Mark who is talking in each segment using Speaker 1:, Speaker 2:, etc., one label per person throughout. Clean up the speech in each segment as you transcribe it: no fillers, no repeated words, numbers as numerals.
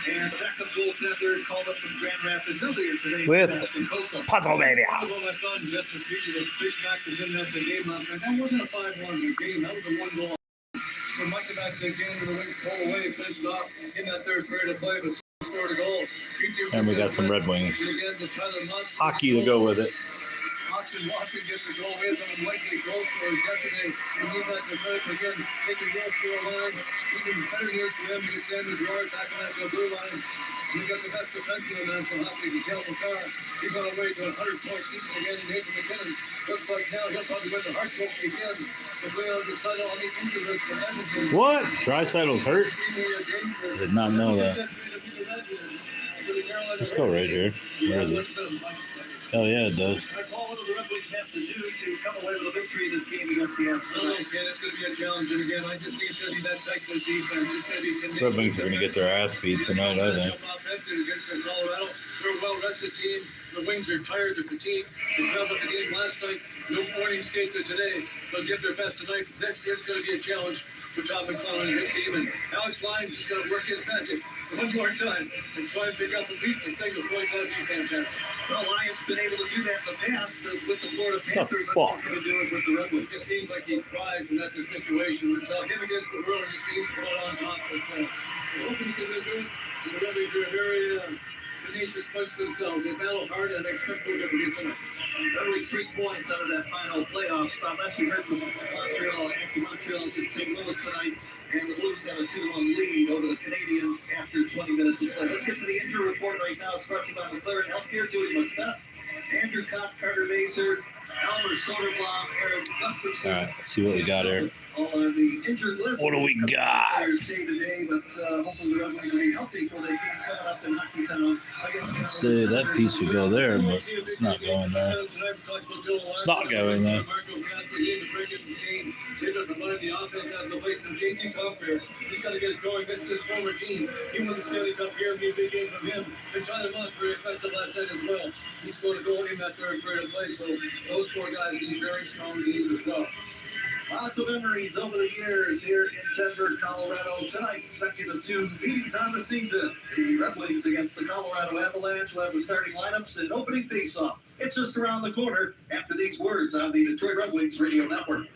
Speaker 1: And the backup goaltender called up from Grand Rapids earlier today.
Speaker 2: With Puzzle Mania.
Speaker 1: My son, Jeff Petrucci, the big back was in that game last night. That wasn't a 5-1 game. That was a 1-goal. For much of that game, the Wings pulled away, finished off in that third period of play, but scored a goal.
Speaker 2: And we got some Red Wings hockey to go with it.
Speaker 1: Austin Watson gets a goal. We had some unlikely goal scorers yesterday. They moved that to Burke again, taking goal score lines. Even better news for them to get Sanders Ward back on that blue line. We got the best defenseman in the National Hockey League, Cal McCarr. He's on the way to a 100-point season again. And Nathan McKinnon looks like now he'll probably win the Hart Trophy again. The Whale decided on the injury list for Edmonton.
Speaker 2: What? Drysaitl's hurt? I did not know that. Let's just go right here. Where is it? Hell yeah, it does.
Speaker 1: What do the Red Wings have to do to come away with a victory in this game against the Avs tonight? It's going to be a challenge. And again, I just think it's going to be that Texas defense. It's going to be
Speaker 2: Red Wings are going to get their ass beat tonight, I think.
Speaker 1: Against Colorado. They're a well-rested team. The Wings are tired. They're fatigued. They traveled the game last night. No morning skates of today. They'll give their best tonight. This is going to be a challenge for Todd McClellan and his team. And Alex Lyons just got to work his magic one more time and try and pick up at least a single point. That would be fantastic. Well, Lyons been able to do that in the past with the Florida Panthers.
Speaker 2: Fuck.
Speaker 1: But do it with the Red Wings. It seems like he tries, and that's the situation. It's him against the world. He seems to put on top. But we're hoping he can do it. And the Red Wings are a very tenacious bunch themselves. They battle hard, and I expect we're going to get tonight.
Speaker 3: Red Wings 3 points out of that final playoff spot. Last we heard from Montreal, after Montreal is in St. Louis tonight, and the Blues have a 2-1 lead over the Canadiens after 20 minutes of play. Let's get to the injury report right now. It's brought to you by McLaren Healthcare, doing what's best. Andrew Kopp, Carter Mazer, Albert Soderblom, Eric Gustafson.
Speaker 2: All right, let's see what we got here.
Speaker 3: All on the injured list.
Speaker 2: What do we got?
Speaker 3: Day to day, but hopefully the Red Wings will be healthy for their game coming up in Hockey Town.
Speaker 2: Let's say that piece would go there, but it's not going there. It's not going there.
Speaker 1: He's got to get it going. This is his former team. He won the Stanley Cup here. It'll be a big game from him. They tried him out very effective last night as well. He scored a goal in that third period of play. So those 4 guys need very strong teams as well.
Speaker 3: Lots of memories over the years here in Denver, Colorado. Tonight, second of 2 meetings on the season. The Red Wings against the Colorado Avalanche will have the starting lineups and opening face-off. It's just around the corner after these words on the Detroit Red Wings Radio Network.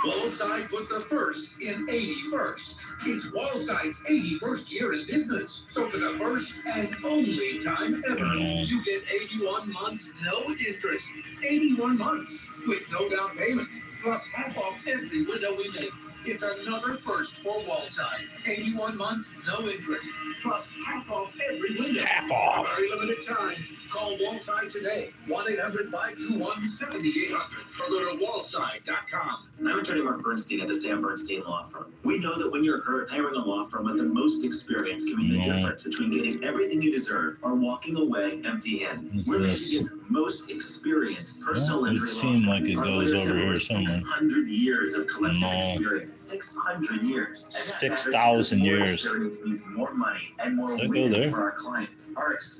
Speaker 4: Wildside put the first in 81st. It's Wildside's 81st year in business. So for the first and only time ever, you get 81 months, no interest. 81 months with no down payment, plus half off every window we make. It's another first for Wildside. 81 months, no interest, plus half off every window.
Speaker 2: Half off.
Speaker 4: Very limited time. Call Wildside today, 1-800-521-7800, or go to wildside.com.
Speaker 5: I'm attorney Mark Bernstein at the Sam Bernstein Law Firm. We know that when you're hurt, hiring a law firm with the most experience can be the difference between getting everything you deserve or walking away empty-handed. We're Michigan's most experienced personal injury law firm. It
Speaker 2: seemed like it goes over here somewhere.
Speaker 5: 600 years of collective experience. 600 years.
Speaker 2: 6,000 years.
Speaker 5: Experience means more money and more
Speaker 2: wins
Speaker 5: for our clients.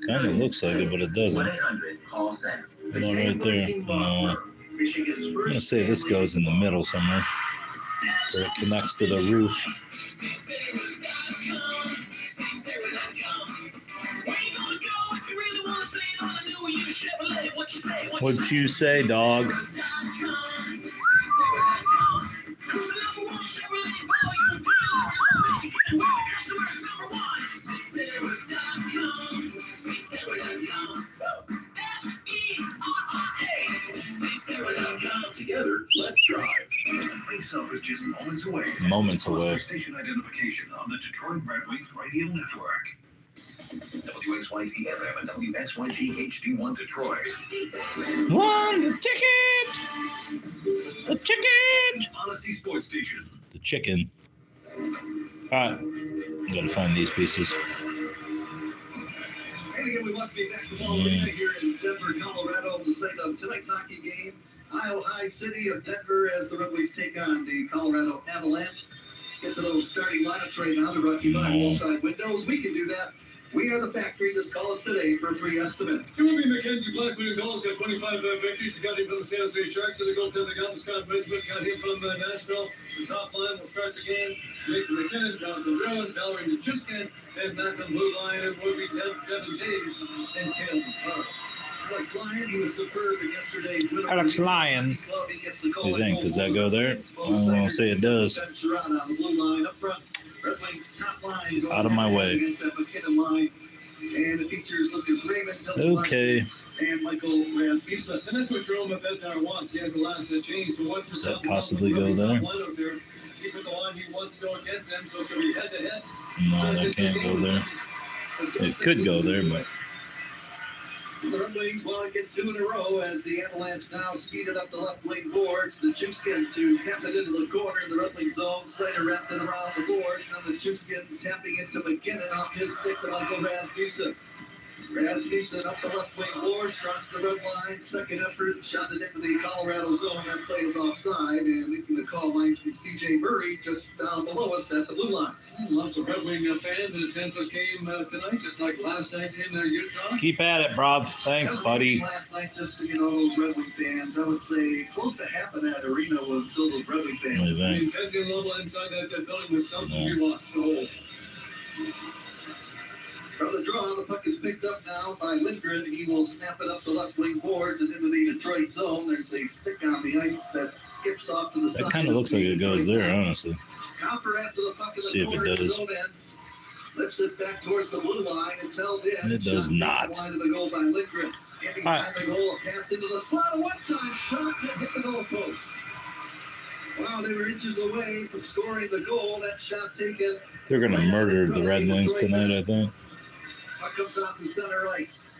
Speaker 2: Kind of looks like it, but it doesn't.
Speaker 5: 1-800-CALL-SAM.
Speaker 2: Hold on right there. No. I'm going to say this goes in the middle somewhere, where it connects to the roof. What'd you say, dog?
Speaker 4: Together, let's drive. Face-off is just moments away.
Speaker 2: Moments away.
Speaker 4: Station identification on the Detroit Red Wings Radio Network. WXYT FM and WXYT HD1 Detroit.
Speaker 2: The ticket! The ticket!
Speaker 4: Odyssey Sports Station.
Speaker 2: The chicken. All right. I'm going to find these pieces.
Speaker 3: And again, we want to be back to Ball Arena here in Denver, Colorado, the site of tonight's hockey game. Isle High City of Denver as the Red Wings take on the Colorado Avalanche. Let's get to those starting lineups right now. They're brought to you by Wallside Windows. We can do that. We are the factory. Just call us today for a free estimate.
Speaker 1: It will be Mackenzie Blackman in goals. Got 25 victories. He got him from the San Jose Sharks. And the goaltender got Scott Brisbane. Got him from Nashville. The top line will start the game. Nathan McKinnon, Jonathan Dillon, Valerie Nichushkin, and Malcolm Blue Line. It will be Devin James and Caleb Clark.
Speaker 3: Alex Lyon, he was superb in yesterday's win.
Speaker 2: Alex Lyon. What do you think? Does that go there? I don't want to say it does. Out of my way.
Speaker 3: And it features Lucas Raymond.
Speaker 2: Okay.
Speaker 3: And Michael Rasmussen.
Speaker 1: And that's what Jerome Bednar wants. He has a lot to change. So what's
Speaker 2: Does that possibly go there?
Speaker 1: He put the line he wants to go against them, so it's going to be head-to-head.
Speaker 2: No, that can't go there. It could go there, but...
Speaker 3: The Red Wings want to get 2 in a row as the Avalanche now speeded up the left wing boards. The Chuskin to tap it into the corner in the Red Wing zone. Slater wrapped it around the boards. Now the Chuskin tapping into McKinnon off his stick to Michael Rasmussen. Rasmussen up the left wing boards, across the red line. Second effort, shot it into the Colorado zone. That play is offside, and making the call lines with C.J. Murray just down below us at the blue line.
Speaker 1: Lots of Red Wing fans in a senseless game tonight, just like last night in Utah.
Speaker 2: Keep at it, Brav. Thanks, buddy.
Speaker 3: Last night, just to get all those Red Wing fans, I would say close to half of that arena was filled with Red Wing fans.
Speaker 2: What do you
Speaker 1: The
Speaker 2: think?
Speaker 1: intensity level inside that building was something we watched the whole.
Speaker 3: From the draw, the puck is picked up now by Lindgren. He will snap it up the left wing boards and into the Detroit zone. There's a stick on the ice that skips off to the side.
Speaker 2: That kind of looks like it goes there, honestly.
Speaker 3: Copper after the puck in the
Speaker 2: See if it
Speaker 3: corner,
Speaker 2: does.
Speaker 3: zone end. Lifts it back towards the blue line. It's held in.
Speaker 2: It does
Speaker 3: Shot
Speaker 2: not.
Speaker 3: Line to the goal by Lindgren. And behind the goal, a pass into the slot. A one-time shot that hit the goal post. Wow, they were inches away from scoring the goal. That shot taken.
Speaker 2: They're going to murder the Red Wings tonight, I think.
Speaker 3: Puck comes out to center ice.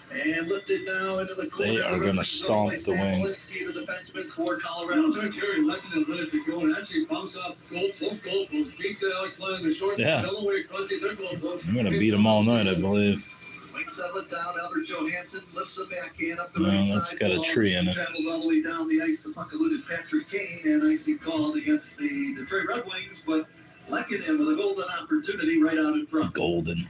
Speaker 3: And lifted now into the corner.
Speaker 2: They are going to stomp the Wings.
Speaker 3: The defenseman for Colorado.
Speaker 1: Terry Lekkinen let it go and actually bounce off both goal posts. Beats Alex Lyon in the short.
Speaker 2: Yeah.
Speaker 1: Delaware crunches their goal post.
Speaker 2: I'm going to beat them all night, I believe.
Speaker 3: Wings settle it down. Albert Johansson lifts the backhand up the
Speaker 2: No,
Speaker 3: right
Speaker 2: that's
Speaker 3: side.
Speaker 2: got a
Speaker 3: Ball
Speaker 2: tree in it.
Speaker 3: Travels all the way down the ice. The puck eluded Patrick Kane, and icy called against the Detroit Red Wings, but Lekkinen with a golden opportunity right out in front.
Speaker 2: Golden.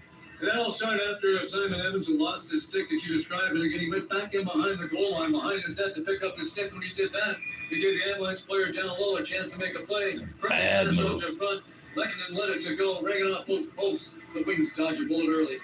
Speaker 1: That all started after Simon Edmondson lost his stick that you described, and again he went back in behind the goal line, behind his net to pick up his stick. When he did that, he gave the Avalanche player down low a chance to make a play.
Speaker 2: Bad move.
Speaker 1: In front. Lekkinen let it to go, ran it off both posts. The Wings dodged a bullet early.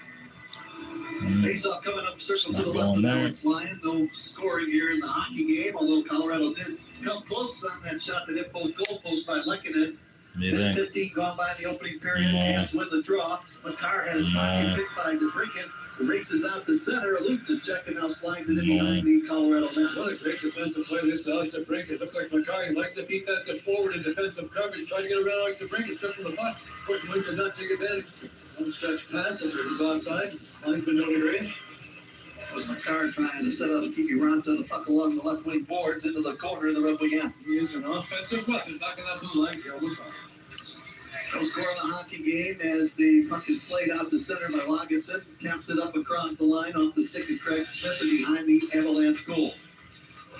Speaker 3: Face-off coming up, circle to the
Speaker 2: not
Speaker 3: left
Speaker 2: going
Speaker 3: of
Speaker 2: there.
Speaker 3: Alex Lyon. No scoring here in the hockey game, although Colorado did come close on that shot that hit both goalposts by Lekkinen.
Speaker 2: What do you think?
Speaker 3: 15 gone by in the opening period.
Speaker 2: No.
Speaker 3: Cavs win the draw. McCarr had his pocket picked by DeBrincat. Races out the center, eludes a check, and now slides it in behind the Colorado net.
Speaker 1: What a great defensive play this to Alex DeBrincat. It looks like McCarr likes to beat that to forward in defensive coverage. Try to get around Alex DeBrincat, stuck from the puck. Quick wing did not take advantage. One stretch pass, as it was onside. Line's been no degree.
Speaker 3: Was McCarr trying to set up Kiki Ronta, the puck along the left wing boards into the corner of the Red Wing end.
Speaker 1: He is an offensive weapon back in that blue line.
Speaker 3: No score in the hockey game as the puck is played out to center by Lagesson. Taps it up across the line off the stick of Craig Smith and behind the Avalanche goal.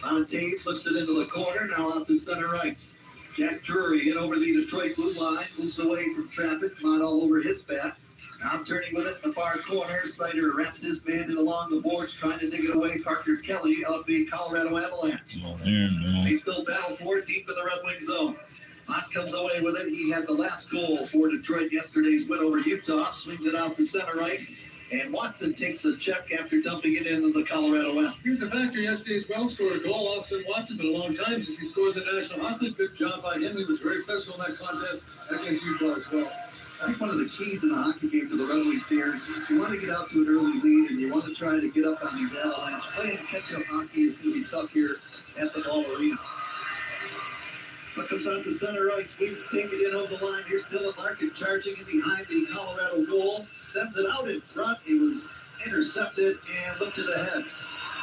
Speaker 3: Fontaine flips it into the corner, now out to center ice. Jack Drury in over the Detroit blue line, moves away from traffic, not all over his bat. Now turning with it in the far corner, Sider wraps his man in along the boards, trying to dig it away. Parker Kelly of the Colorado Avalanche.
Speaker 2: Well, there, no.
Speaker 3: They still battle for it deep in the Red Wing zone. Mott comes away with it. He had the last goal for Detroit yesterday's win over Utah. Swings it out to center ice. And Watson takes a check after dumping it into the Colorado end.
Speaker 1: Here's a factor. Yesterday's well scored a goal. Austin Watson been a long time since he scored the National Hockey League. Good job by him. He was very physical in that contest against Utah as well.
Speaker 3: I think one of the keys in the hockey game for the Red Wings here, you want to get out to an early lead and you want to try to get up on these Avalanche. Playing catch-up hockey is going to be tough here at the Ball Arena. But comes out to center ice. Wings take it in over the line. Here's Dylan Larkin charging in behind the Colorado goal. Sends it out in front. It was intercepted and lifted ahead.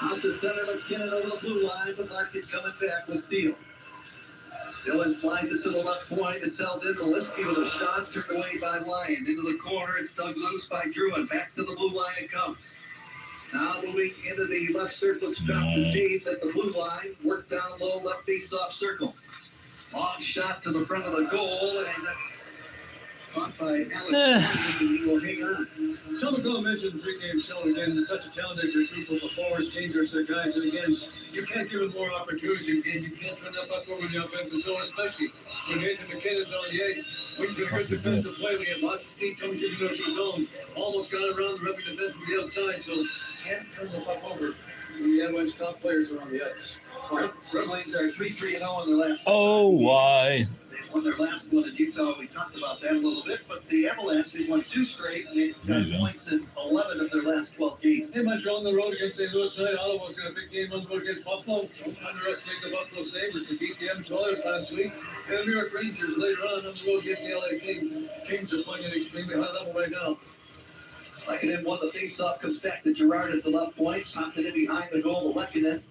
Speaker 3: Out to center, McKinnon over the blue line, but Larkin coming back with steal. Dylan slides it to the left point. It's held in. Zielinski with a shot turned away by Lyon. Into the corner. It's dug loose by Druin. Back to the blue line it comes. Now moving into the left circle. It's dropped the James at the blue line. Work down low, left face-off circle. Long shot to the front of the goal, and that's caught by Alex. He will hang on.
Speaker 1: Sean McCall mentioned three-game show again. Such a talented group of forwards, changers, their guys. And again, you can't give them more opportunities. And you can't turn that puck over in the offensive zone, especially when Nathan McKinnon's on the ice. We do a good defensive play. We have lots of speed coming into the zone. Almost got around the rubbing defense to the outside, so can't turn the puck over. The Avalanche top players are on the ice.
Speaker 3: Red Wings are 3-3-0 in their last.
Speaker 2: Oh, why?
Speaker 3: They won their last one in Utah. We talked about that a little bit, but the Avalanche, they won 2 straight, and they've got points in 11 of their last 12 games.
Speaker 1: They might on the road against St. Louis tonight. Ottawa's got a big game on the road against Buffalo. Don't underestimate the Buffalo Sabres. They beat the Edmonton Oilers last week. And the New York Rangers later on the road against the LA Kings. Kings are playing at an extremely high level right now.
Speaker 3: Lehkonen won the faceoff, comes back to Girard at the left point, popped it in behind the goal to Lehkonen.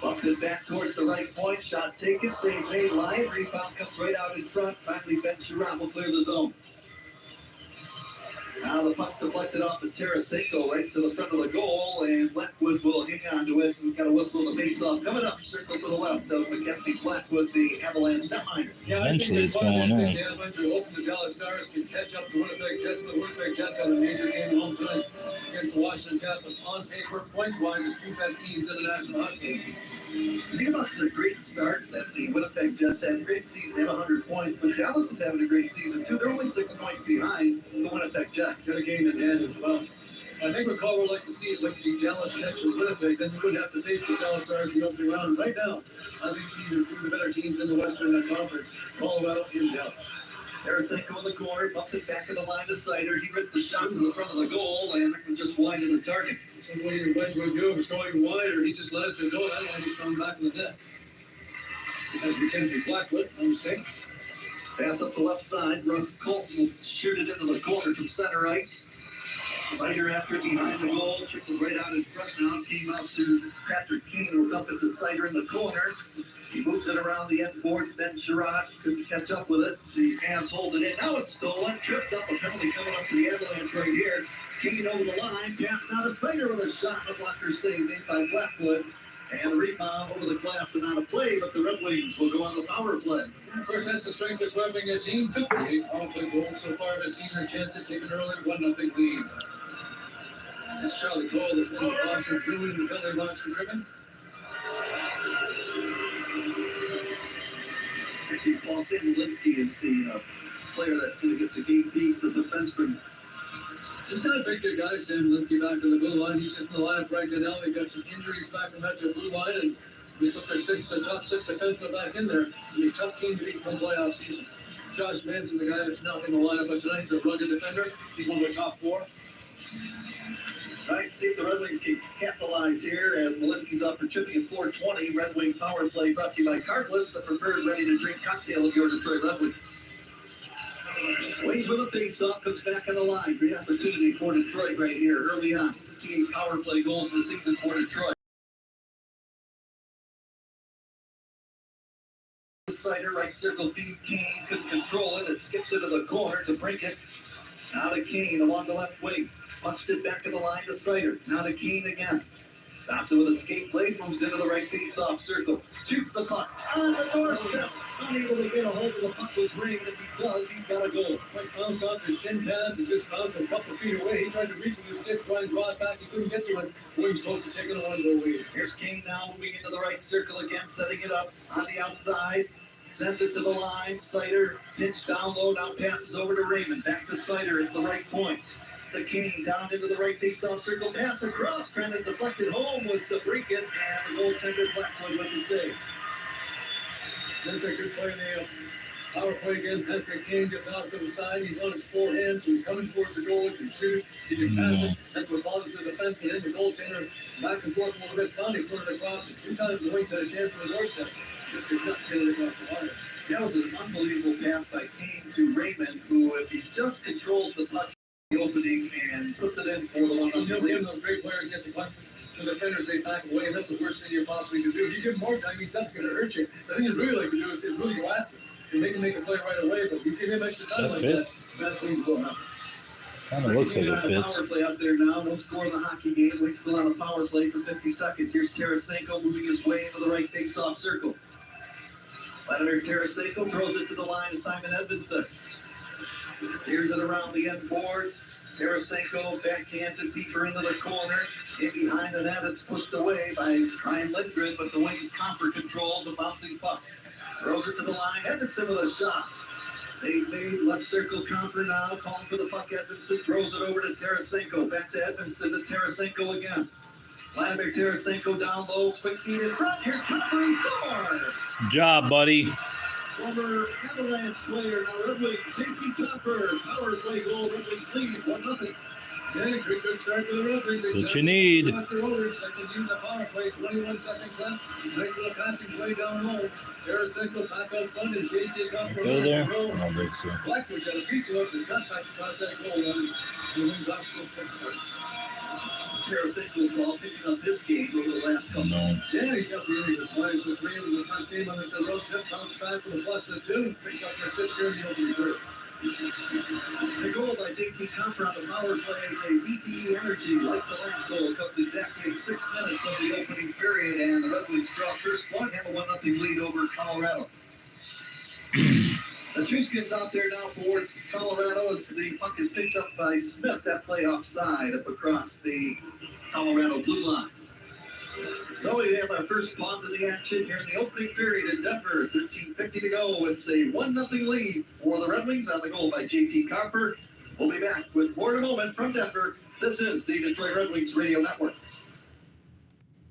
Speaker 3: Bumped it back towards the right point, shot taken, save made, line, rebound comes right out in front. Finally, Ben Girard will clear the zone. Now the puck deflected off of Tarasenko right to the front of the goal, and Blackwood will hang on to it. We've got a whistle the face-off coming up, circle to the left of Mackenzie Blackwood, the Avalanche netminder.
Speaker 2: Eventually it's going in.
Speaker 1: The Avalanche are hoping the Dallas Stars can catch up to Winnipeg Jets. The Winnipeg Jets have a major game home tonight against the Washington Capitals. On paper, points-wise, the two best teams in the National Hockey League.
Speaker 3: See about the great start that the Winnipeg Jets had. Great season, they have 100 points, but Dallas is having a great season too. They're only 6 points behind the Winnipeg Jets.
Speaker 1: Got a game in hand as well. I think what Carl would like to see is like see Dallas catch Winnipeg, then you wouldn't have to face the Dallas Stars in the opening round. Right now, I think these are two of the better teams in the Western Conference. Colorado and Dallas.
Speaker 3: Tarasenko in the corner, bumped it back in the line to Sider. He ripped the shot to the front of the goal, and it was just wide of the target.
Speaker 1: So what do you Wedgwood do? If it's going wider, he just let it go. That line just comes back in the net. That's Mackenzie Blackwood, no mistake.
Speaker 3: Pass up the left side. Russ Colton will shoot it into the corner from center ice. Sider after behind the goal, trickled right out in front now. Came out to Patrick Kane, who dumped it to Sider in the corner. He moves it around the end boards. Ben Girard couldn't catch up with it. The Avs hold it in. Now it's stolen. Tripped up. A penalty coming up to the Avalanche right here. Kane over the line. Passed out of Sider with a shot. A blocker save made by Blackwood. And the rebound over the glass and out of play, but the Red Wings will go on the power play.
Speaker 1: Of course, that's the strength of sweeping a team. 58 power play goals so far this season. A chance to take an early 1-0 lead. This is Charlie Cole. This is Foster doing the penalty box for tripping.
Speaker 3: Actually, Paul Samulinski is the player that's going to get the game piece, the defenseman.
Speaker 1: He's not a big good guy, Sam Linsky, back to the blue line. He's just in the lineup right now. They've got some injuries back in that blue line, and they put their top six defensemen back in there. It's a tough team to beat one playoff season. Josh Manson, the guy that's not in the lineup, but tonight he's a rugged defender. He's one of the top 4.
Speaker 3: Right, see if the Red Wings can capitalize here as Malinsky's off for chipping at 4:20. Red Wing power play brought to you by Cartless, the preferred ready-to-drink cocktail of your Detroit Red Wings. Wings with a face-off, comes back on the line. Great opportunity for Detroit right here early on. 58 power play goals in the season for Detroit. Sider, right circle feed. Kane couldn't control it. It skips into the corner to break it. Now to Kane along the left wing. Punched it back in the line to Sider. Now to Kane again. Stops it with a skate blade. Moves into the right face-off circle. Shoots the puck on the doorstep. Unable to get a hold of the puck was ringing. If he does, he's got a goal.
Speaker 1: Quick bounce off his shin pads and just bounced a couple feet away. He tried to reach with his stick, try and draw it back. He couldn't get to it. Wings close to taking a 1-goal lead.
Speaker 3: Here's Kane now moving into the right circle again, setting it up on the outside. Sends it to the line. Sider pitch down low. Now passes over to Raymond. Back to Sider at the right point. To Kane down into the right face-off circle. Pass across. Trying to deflect it home was to break it. And the goaltender Blackwood with the save.
Speaker 1: That's a good play in the power play again. Patrick Kane gets out to the side. He's on his forehand, so he's coming towards the goal. He can shoot. He can pass it. That's what bothers the defenseman and the goaltender. Back and forth a little bit. Finally put it across it. 2 times the Wings had a chance for the doorstep. Just could not get it across the line.
Speaker 3: That was an unbelievable pass by Kane to Raymond, who, if he just controls the puck, the opening and puts it in for the 1-0 lead.
Speaker 1: Those great players get the puck. The defenders, they back away, and that's the worst thing you possibly can do. If you give him more time, he's not going to hurt you. The thing you'd really like to do is really go after him. And they can make a play right away, but you give him extra time like that, that's things go out.
Speaker 2: Kind of looks like it fits.
Speaker 3: Power play up there now. No score in the hockey game. Wings still on a power play for 50 seconds. Here's Tarasenko moving his way into the right face-off circle. Vladimir Tarasenko throws it to the line to Simon Edmondson. Steers it around the end boards. Tarasenko backhands it deeper into the corner. In behind the net, it's pushed away by Ryan Lindgren, but the Wings Comfort controls a bouncing puck. Throws it to the line. Edmondson with a shot. Save made, left circle Comfort now, calling for the puck. Edmondson throws it over to Tarasenko. Back to Edmondson to Tarasenko again. Vladimir Tarasenko down low, quick feed in front. Here's Comfort, he scores!
Speaker 2: Good job, buddy.
Speaker 3: Former Avalanche player, now Red Wing, J.C. Comfort, power play goal, Red Wings lead, 1-0.
Speaker 1: Yeah, good start for the Red Wings.
Speaker 2: That's what you need.
Speaker 1: After over, second unit of power play, 21 seconds left. Nice little passing play down low. Tarasenko back out front and J.C. Comfort.
Speaker 2: Go there? I don't think so.
Speaker 1: Blackwood got a piece of it, just got back across that goal line. The Wings off to a quick start.
Speaker 3: Tarasenko's ball picking up this game over the last couple.
Speaker 2: No.
Speaker 1: Yeah, he got really good. Minus the 3 in the first game on this road trip. Bounced back with a plus of 2. Picks up an assist here in the opening third.
Speaker 3: The goal by J.T. Comfort on the power play is a DTE Energy like the last goal. Comes exactly at 6 minutes of the opening period, and the Red Wings draw first blood, have a 1-0 lead over Colorado. The Shuskins out there now towards Colorado as the puck is picked up by Smith. That play offside up across the Colorado blue line. So we have our first pause of the action here in the opening period in Denver. 13:50 to go. It's a 1-0 lead for the Red Wings on the goal by J.T. Comfort. We'll be back with more in a moment from Denver. This is the Detroit Red Wings Radio Network.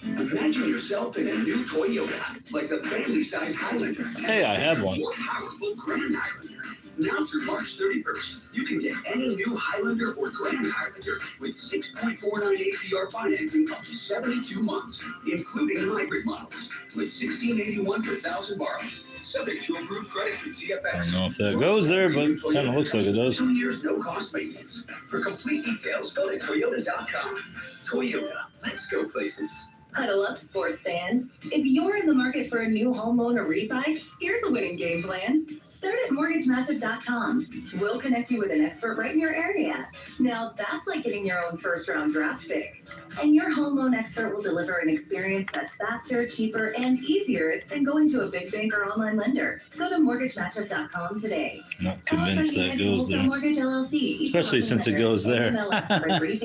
Speaker 4: Imagine yourself in a new Toyota, like the family-size Highlander.
Speaker 2: Hey, I have one.
Speaker 4: More powerful Grand Highlander. Now through March 31st, you can get any new Highlander or Grand Highlander with 6.49 APR financing up to 72 months, including hybrid models, with $16.81 per thousand borrowed. Subject to approved credit through CFX.
Speaker 2: Don't know if that goes there, but kind of looks like it does.
Speaker 4: 2 years, no cost maintenance. For complete details, go to Toyota.com. Toyota, let's go places.
Speaker 6: Huddle up, sports fans. If you're in the market for a new home loan or refi, here's a winning game plan. Start at mortgagematchup.com. We'll connect you with an expert right in your area. Now, that's like getting your own first-round draft pick. And your home loan expert will deliver an experience that's faster, cheaper, and easier than going to a big bank or online lender. Go to mortgagematchup.com today.
Speaker 2: Not convinced that goes there.
Speaker 6: Mortgage LLC,
Speaker 2: Especially since it goes there.
Speaker 6: License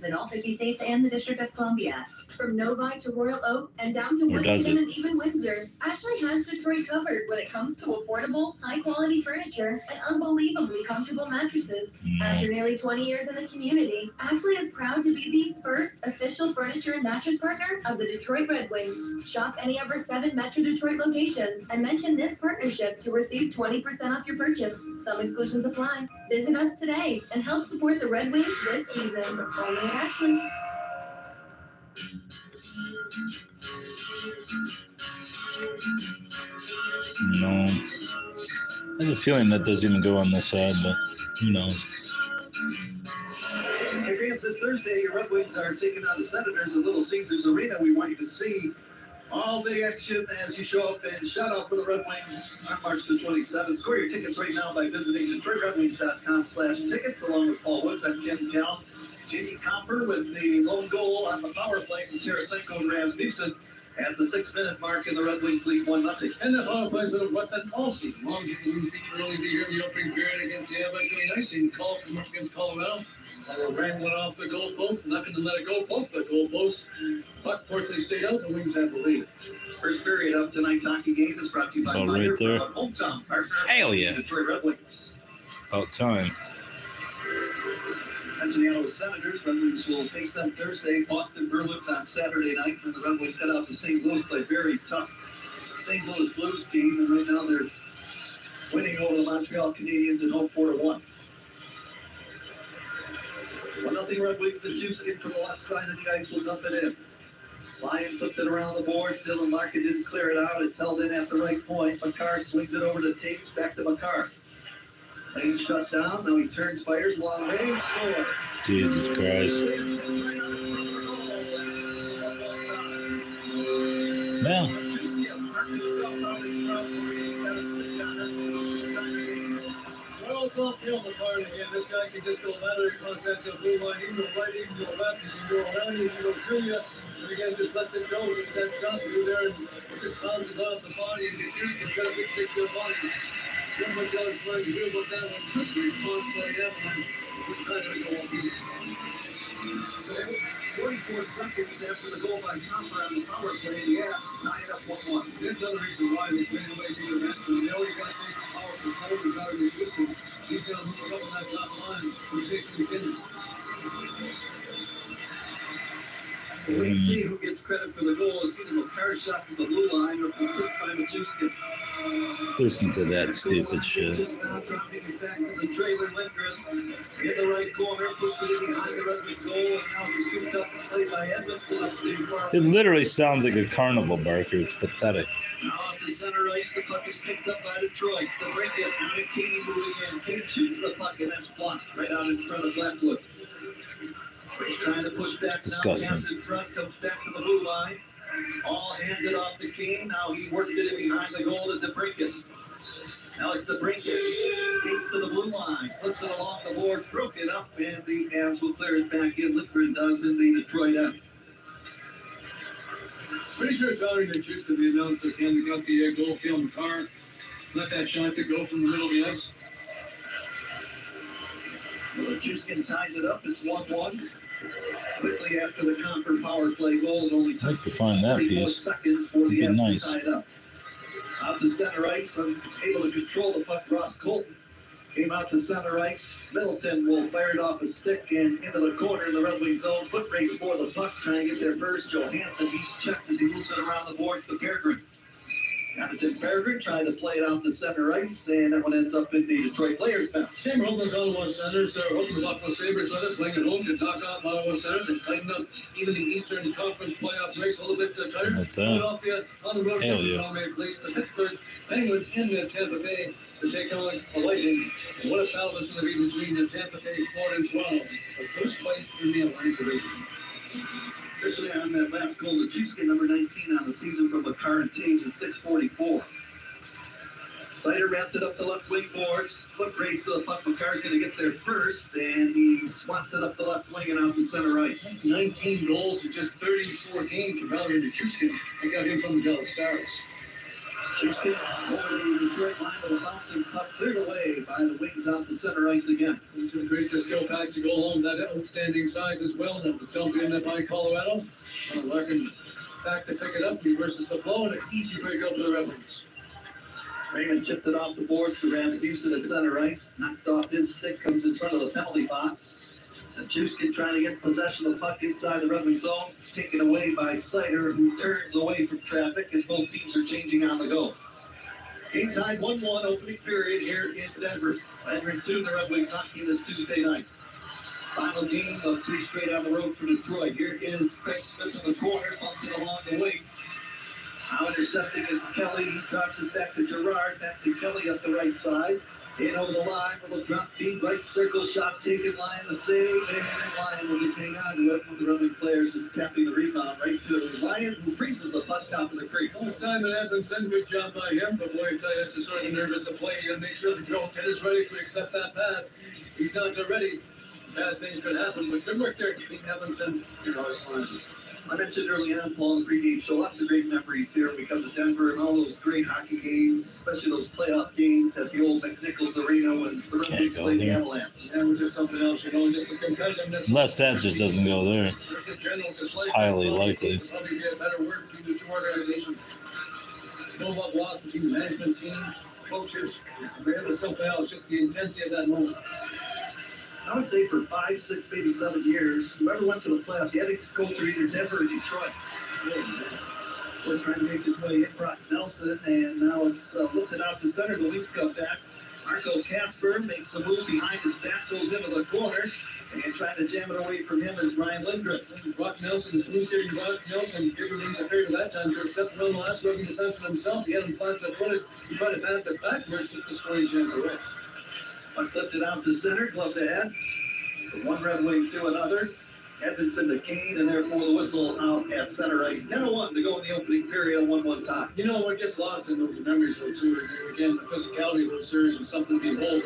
Speaker 6: in all 50 states and the District of Columbia. From Novi to Royal Oak and down to Washington and even Windsor, Ashley has Detroit covered when it comes to affordable, high-quality furniture and unbelievably comfortable mattresses. After nearly 20 years in the community, Ashley is proud to be the first official furniture and mattress partner of the Detroit Red Wings. Shop any of our 7 Metro Detroit locations and mention this partnership to receive 20% off your purchase. Some exclusions apply. Visit us today and help support the Red Wings this season. Only at Ashley.
Speaker 2: No. I have a feeling that doesn't even go on this side, but who knows?
Speaker 3: Advance this Thursday, your Red Wings are taking on the Senators at Little Caesars Arena. We want you to see all the action as you show up, and shout out for the Red Wings on March the 27th. Score your tickets right now by visiting DetroitRedWings.com/tickets, along with Paul Woods. I'm Ken Cal. J.T. Comfort with the lone goal on the power play from Tarasenko and Rasmussen at the 6-minute mark, in the Red Wings lead 1-0.
Speaker 1: And the power plays with what that all season long. You can see really be here in the opening period against the Avalanche. Really nice in call from up against Colorado. Ran one off the goal post, not going to let it go post the goal post. But fortunately stayed out. The Wings have the lead.
Speaker 3: First period of tonight's hockey game is brought to you by
Speaker 2: Right there.
Speaker 3: hometown partner.
Speaker 2: Hell yeah.
Speaker 3: Detroit Red Wings.
Speaker 2: About time.
Speaker 3: Angiano Senators. Red Wings will face them Thursday. Boston Bruins on Saturday night. And the Red Wings head out to St. Louis, play very tough St. Louis Blues team. And right now they're winning over the Montreal Canadiens at home 4-1. 1-0 Red Wings. The juice in from the left side of the ice will dump it in. Lyon flipped it around the boards. Dylan Larkin didn't clear it out. It's held in at the right point. Makar swings it over to Taves. Back to Makar. Lane shut down. Now he turns, fires long range. Score.
Speaker 2: Jesus Christ. Well.
Speaker 1: Well, it's all field apart again. This guy can just go lateral contact to the blue line. You can go right, you can go left, you can go around, you can go through you. And again, just lets it go. It's that shot through there and it just bounces off the body and gets got a big kick to the body. Somebody else like to hear about that one. Quick response by the Avalanche. We're trying to go on these.
Speaker 3: 44 seconds after the goal by Copper on the power play, the Avs tie it up 1-1.
Speaker 1: There's another reason why they played away from the Mets. They already got big powerful forwards out of the Houston. He's going to move up on that top line for 6 seconds.
Speaker 3: So we see who gets credit for the goal. It's either a power shot from the blue line or if it's took by Majewski.
Speaker 2: Listen to that stupid shit.
Speaker 3: Just now dropping it back to the trailer. Lindgren in the right corner, pushed it in behind the Red Wing goal, and now it's scooped up and played by Edmondson up the far.
Speaker 2: It literally sounds like a carnival barker. It's pathetic.
Speaker 3: Now off the center ice, the puck is picked up by Detroit. The break it, now to King moving in. King shoots the puck, and that's blocked right out in front of Blackwood. He's trying to push back.
Speaker 2: It's disgusting.
Speaker 3: Now, in front, comes back to the blue line. All hands it off to King. Now he worked it in behind the goal to DeBrincat. Alex DeBrincat skates to the blue line, flips it along the boards, broke it up, and the Avs will clear it back in. Lindgren does in the Detroit end.
Speaker 1: Pretty sure it's already been just to be announced that Canada got the goal film car. Let that shot to go from the middle of the ice.
Speaker 3: Juskin ties it up. It's 1-1. Quickly after the Confer power play goal, it only
Speaker 2: I'd like to find that piece.
Speaker 3: seconds for the
Speaker 2: It'd be
Speaker 3: Avs
Speaker 2: nice.
Speaker 3: to tie it up. Out to center ice, able to control the puck. Ross Colton came out to center ice. Middleton will fire it off a stick and into the corner in the Red Wing zone. Foot race for the puck, trying to get there first. Johansson, he's checked as he moves it around the boards to Peregrine. Captain Peregrine trying to play it out to center ice, and that one ends up in the Detroit players' bench.
Speaker 1: Same home as Ottawa Senators. They're hoping the Buffalo Sabres let us playing at home to knock out Ottawa Senators and tighten up even the Eastern Conference playoff race a little bit tighter. Philadelphia on the road to place the Pittsburgh Penguins in Tampa Bay to take on the Lightning. And what a battle is going to be between the Tampa Bay 4-12, the first place in the Atlantic Division.
Speaker 3: Especially on that last goal, the Juskin, number 19 on the season from McCarr and Taves at 6:44. Sider wrapped it up the left wing boards. Foot race to the puck. McCarr's going to get there first, and he swats it up the left wing and out the center ice.
Speaker 1: 19 goals in just 34 games for Valerie Nichushkin. I got him from the Dallas Stars.
Speaker 3: Juskin over the Detroit line with a bouncing puck cleared away by the wings out the center ice again.
Speaker 1: It's a great skill pack to go home. That outstanding size as well. Now the dump in by Colorado. Larkin back to pick it up. He versus the flow, and an easy break up for the Red Wings.
Speaker 3: Raymond chipped it off the boards to Rasmussen at center ice. Knocked off his stick, comes in front of the penalty box. And Juskin trying to get possession of the puck inside the Red Wing zone. Taken away by Sider, who turns away from traffic as both teams are changing on the go. Game tied 1-1, opening period here in Denver. Entering 2, the Red Wings hockey this Tuesday night. Final game of 3 straight on the road for Detroit. Here is Craig Smith in the corner, bumped it along the wing. Now intercepting is Kelly. He drops it back to Gerard. Back to Kelly up the right side. In over the line with a drop feed, right circle shot taken, Lyon the save, and Lyon will just hang on to it with the Red Wing players just tapping the rebound right to Lyon, who freezes the puck top of the crease.
Speaker 1: Well, Simon Edmondson, good job by him, but boy, I tell you, it's a sort of nervous to play. You got to make sure the goaltender is ready to accept that pass. He's not ready. Bad things could happen, but good work there keeping Edmondson, fine.
Speaker 3: I mentioned early on, Paul, in the pregame show, lots of great memories here because of Denver and all those great hockey games, especially those playoff games at the old McNichols Arena when the Red Wings played the Avalanche.
Speaker 1: And with just something else, just the competitiveness.
Speaker 2: Unless that just doesn't go there. It's highly likely.
Speaker 1: Probably be a better word between the two organizations. No love lost between management teams, coaches. It was something else, just the intensity of that moment.
Speaker 3: I would say for 5, 6, maybe 7 years, whoever went to the playoffs, you had to go through either Denver or Detroit. We're trying to make his way in. Brock Nelson, and now it's lifted out to center. The Wings come back. Marco Kasper makes a move behind his back, goes into the corner, and trying to jam it away from him is Ryan Lindgren.
Speaker 1: This is Brock Nelson, the smooth steering Brock Nelson. Give the Wings a favor that time. He stepped on the last Red Wing defenseman himself. He had him flat-footed. He tried to pass it backwards, took the scoring chance away.
Speaker 3: Puck lifted out to center, glove to head. From one Red Wing to another. Edmondson to Kane, and therefore the whistle out at center ice. 10-1 to go in the opening period, 1-1 tie.
Speaker 1: You know, what gets lost in those memories, though, too, again, the physicality of those series is something to behold.